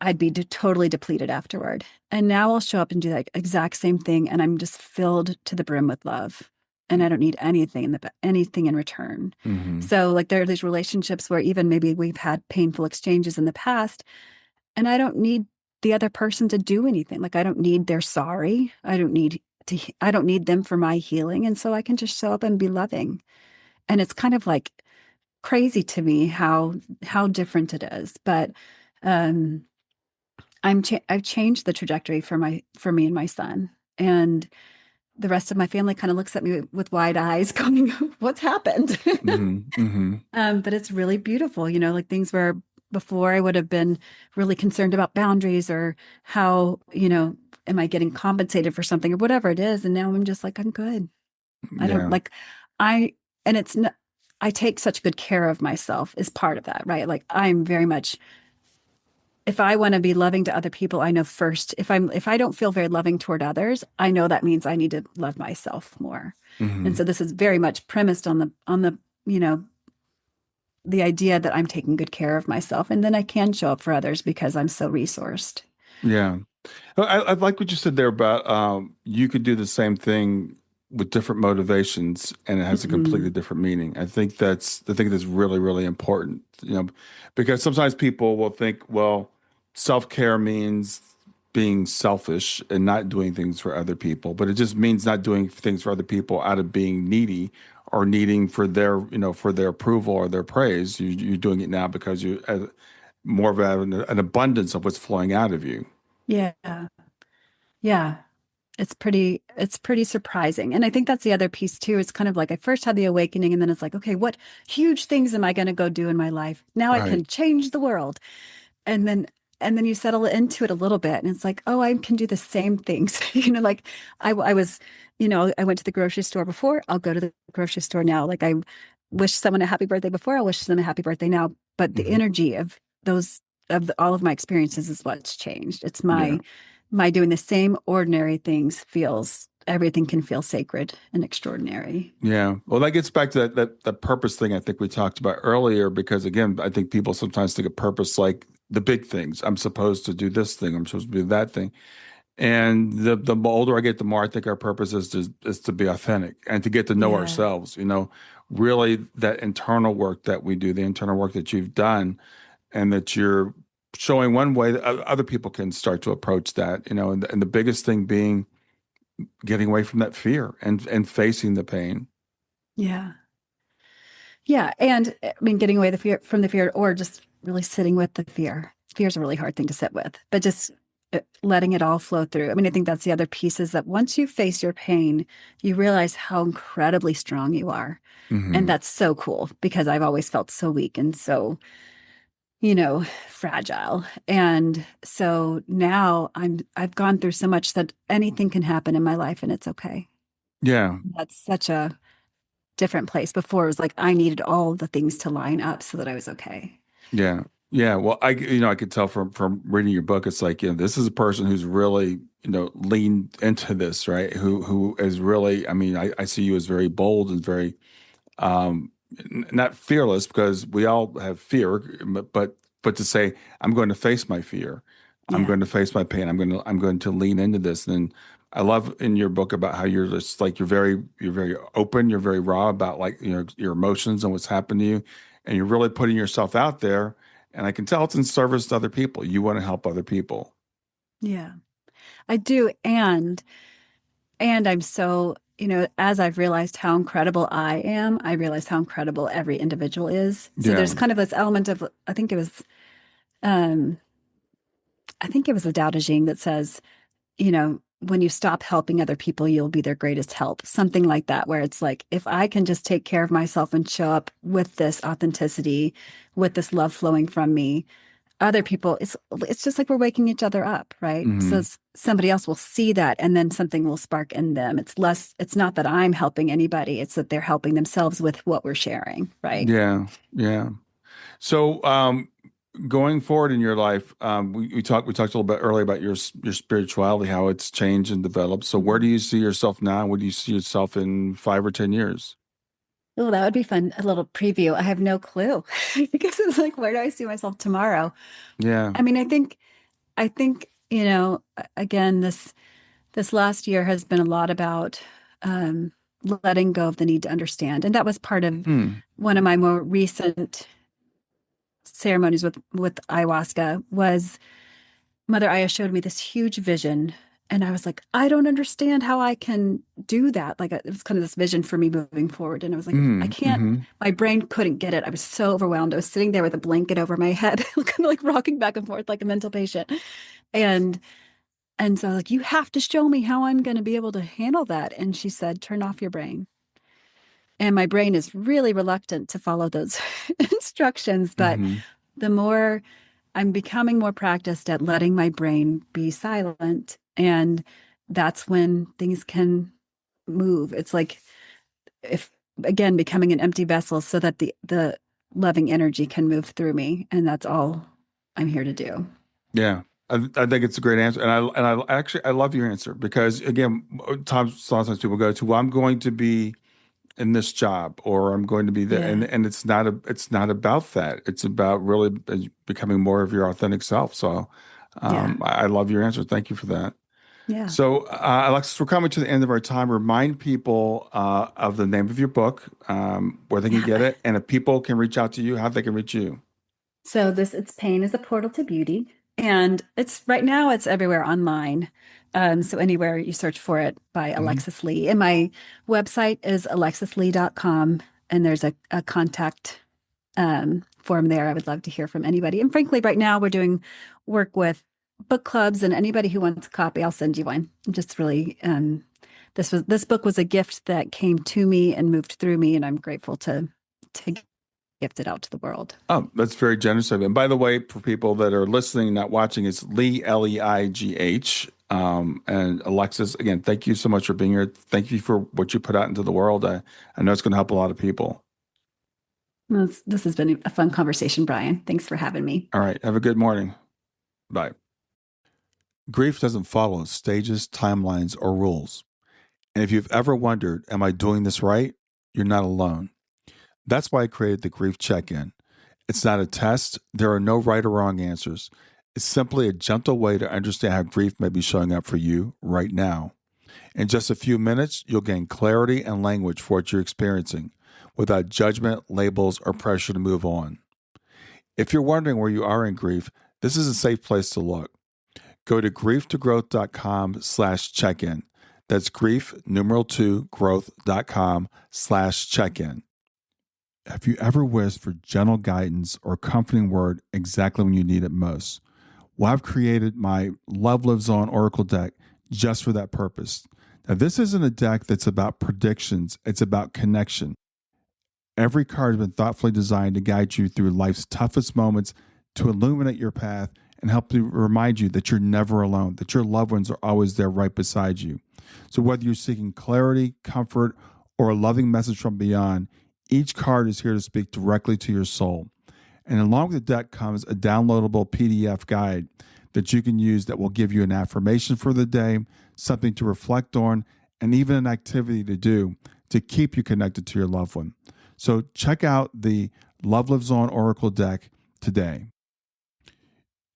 [SPEAKER 2] I'd be totally depleted afterward. And now I'll show up and do that exact same thing, and I'm just filled to the brim with love, and I don't need anything in return.
[SPEAKER 1] Hmm.
[SPEAKER 2] So like there are these relationships where even maybe we've had painful exchanges in the past, and I don't need the other person to do anything. Like I don't need their sorry. I don't need them for my healing, and so I can just show up and be loving. And it's kind of like crazy to me how different it is, but. Um, I've changed the trajectory for me and my son. And the rest of my family kind of looks at me with wide eyes going, what's happened?
[SPEAKER 1] Hmm.
[SPEAKER 2] But it's really beautiful, like things where before I would have been really concerned about boundaries or how, am I getting compensated for something or whatever it is. And now I'm just like, I'm good. I don't
[SPEAKER 1] Yeah.
[SPEAKER 2] like, I, and it's not, I take such good care of myself is part of that, right? Like I'm very much, if I want to be loving to other people, I know first, if I don't feel very loving toward others, I know that means I need to love myself more. And
[SPEAKER 1] Hmm.
[SPEAKER 2] so this is very much premised on the, you know, the idea that I'm taking good care of myself and then I can show up for others because I'm so resourced.
[SPEAKER 1] Yeah. I like what you said there about you could do the same thing with different motivations and it has a completely
[SPEAKER 2] Hmm.
[SPEAKER 1] different meaning. I think that's really, really important, because sometimes people will think, well, self-care means being selfish and not doing things for other people, but it just means not doing things for other people out of being needy or needing for their approval or their praise. You're doing it now because you more of an abundance of what's flowing out of you.
[SPEAKER 2] Yeah. Yeah. It's pretty surprising. And I think that's the other piece too. It's kind of like I first had the awakening and then it's like, okay, what huge things am I going to go do in my life? Now I
[SPEAKER 1] Right.
[SPEAKER 2] can change the world. And then you settle into it a little bit and it's like, oh, I can do the same things. Like I was, I went to the grocery store before, I'll go to the grocery store now. Like I wish someone a happy birthday before, I'll wish them a happy birthday now. But the
[SPEAKER 1] Hmm.
[SPEAKER 2] energy of those all of my experiences is what's changed. It's
[SPEAKER 1] Yeah.
[SPEAKER 2] my doing the same ordinary things feels everything can feel sacred and extraordinary.
[SPEAKER 1] Yeah. Well, that gets back to that purpose thing I think we talked about earlier, because again, I think people sometimes think of purpose like the big things. I'm supposed to do this thing. I'm supposed to do that thing. And the older I get, the more I think our purpose is to be authentic and to get to know
[SPEAKER 2] Yeah.
[SPEAKER 1] ourselves, really that internal work that we do, the internal work that you've done and that you're showing one way that other people can start to approach that, and the biggest thing being getting away from that fear and facing the pain.
[SPEAKER 2] Yeah. Yeah, and I mean, getting away the fear from the fear, or just really sitting with the fear. Fear is a really hard thing to sit with, but just letting it all flow through. I mean, I think that's the other piece is that once you face your pain, you realize how incredibly strong you are, and
[SPEAKER 1] Hmm.
[SPEAKER 2] that's so cool because I've always felt so weak and so, fragile. And so now I've gone through so much that anything can happen in my life, and it's okay.
[SPEAKER 1] Yeah.
[SPEAKER 2] That's such a different place. Before it was like I needed all the things to line up so that I was okay.
[SPEAKER 1] Yeah. Yeah. Well, I could tell from reading your book, it's like, this is a person who's really, leaned into this, right? Who is really, I mean, I see you as very bold and very not fearless, because we all have fear, but to say, I'm going to face my fear. I'm
[SPEAKER 2] Yeah.
[SPEAKER 1] going to face my pain. I'm going to lean into this. And I love in your book about how you're just like you're very open, you're very raw about like your emotions and what's happened to you, and you're really putting yourself out there. And I can tell it's in service to other people. You want to help other people.
[SPEAKER 2] Yeah. I do. And I'm so, as I've realized how incredible I am, I realize how incredible every individual is. So
[SPEAKER 1] Yeah.
[SPEAKER 2] there's kind of this element of um I think it was the Tao Te Ching that says, when you stop helping other people, you'll be their greatest help. Something like that, where it's like, if I can just take care of myself and show up with this authenticity, with this love flowing from me, other people, it's just like we're waking each other up, right? So
[SPEAKER 1] Hmm.
[SPEAKER 2] somebody else will see that and then something will spark in them. It's not that I'm helping anybody, it's that they're helping themselves with what we're sharing, right?
[SPEAKER 1] Yeah. Yeah. So, going forward in your life, we talked a little bit earlier about your spirituality, how it's changed and developed. So, where do
[SPEAKER 2] Mhm.
[SPEAKER 1] you see yourself now? Where do you see yourself in 5 or 10 years?
[SPEAKER 2] Oh, that would be fun. A little preview. I have no clue because it's like, where do I see myself tomorrow?
[SPEAKER 1] Yeah.
[SPEAKER 2] I mean, I think, again, this last year has been a lot about um, letting go of the need to understand. And that was part of
[SPEAKER 1] Hmm.
[SPEAKER 2] one of my more recent ceremonies with ayahuasca was Mother Aya showed me this huge vision. And I was like, I don't understand how I can do that. Like it was kind of this vision for me moving forward. And I was like, I
[SPEAKER 1] Hmm.
[SPEAKER 2] can't,
[SPEAKER 1] Hmm.
[SPEAKER 2] my brain couldn't get it. I was so overwhelmed. I was sitting there with a blanket over my head, kind of like rocking back and forth like a mental patient. And so I was like, you have to show me how I'm going to be able to handle that. And she said, turn off your brain. And my brain is really reluctant to follow those instructions. But
[SPEAKER 1] Mm-hmm.
[SPEAKER 2] the more I'm becoming more practiced at letting my brain be silent, and that's when things can move. It's like, if again, becoming an empty vessel so that the loving energy can move through me. And that's all I'm here to do.
[SPEAKER 1] Yeah. I think it's a great answer. I love your answer because again, sometimes people go to, well, I'm going to be in this job or I'm going to be there.
[SPEAKER 2] Yeah.
[SPEAKER 1] And it's not about that. It's about really becoming more of your authentic self. So
[SPEAKER 2] Yeah.
[SPEAKER 1] I love your answer. Thank you for that.
[SPEAKER 2] Yeah.
[SPEAKER 1] So, Alexis, we're coming to the end of our time. Remind people of the name of your book, where they can
[SPEAKER 2] Yeah.
[SPEAKER 1] get it, and if people can reach out to you, how they can reach you.
[SPEAKER 2] So it's Pain is a Portal to Beauty. And it's right now it's everywhere online. So anywhere you search for it by
[SPEAKER 1] Hmm.
[SPEAKER 2] Alexis Lee. And my website is alexislee.com. And there's a contact form there. I would love to hear from anybody. And frankly, right now we're doing work with book clubs, and anybody who wants a copy, I'll send you one. Just really, this book was a gift that came to me and moved through me, and I'm grateful to gift it out to the world.
[SPEAKER 1] Oh, that's very generous of you. And by the way, for people that are listening, not watching, it's Lee, Leigh. And Alexis, again, thank you so much for being here. Thank you for what you put out into the world. I know it's going to help a lot of people.
[SPEAKER 2] Well, this has been a fun conversation, Brian. Thanks for having me.
[SPEAKER 1] All right. Have a good morning. Bye. Grief doesn't follow stages, timelines, or rules. And if you've ever wondered, am I doing this right? You're not alone. That's why I created the Grief Check In. It's not a test, there are no right or wrong answers. It's simply a gentle way to understand how grief may be showing up for you right now. In just a few minutes, you'll gain clarity and language for what you're experiencing without judgment, labels, or pressure to move on. If you're wondering where you are in grief, this is a safe place to look. Go to grieftogrowth.com/check-in. That's grief, numeral 2, growth.com/check-in. Have you ever wished for gentle guidance or a comforting word exactly when you need it most? Well, I've created my Love Lives On Oracle deck just for that purpose. Now, this isn't a deck that's about predictions, it's about connection. Every card has been thoughtfully designed to guide you through life's toughest moments, to illuminate your path and help to remind you that you're never alone, that your loved ones are always there right beside you. So whether you're seeking clarity, comfort, or a loving message from beyond, each card is here to speak directly to your soul. And along with the deck comes a downloadable PDF guide that you can use that will give you an affirmation for the day, something to reflect on, and even an activity to do to keep you connected to your loved one. So check out the Love Lives On Oracle deck today.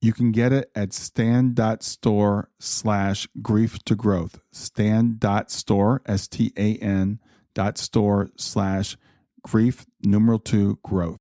[SPEAKER 1] You can get it at stan.store/grief to growth. Stan.store, STAN.store/grief, numeral 2, growth.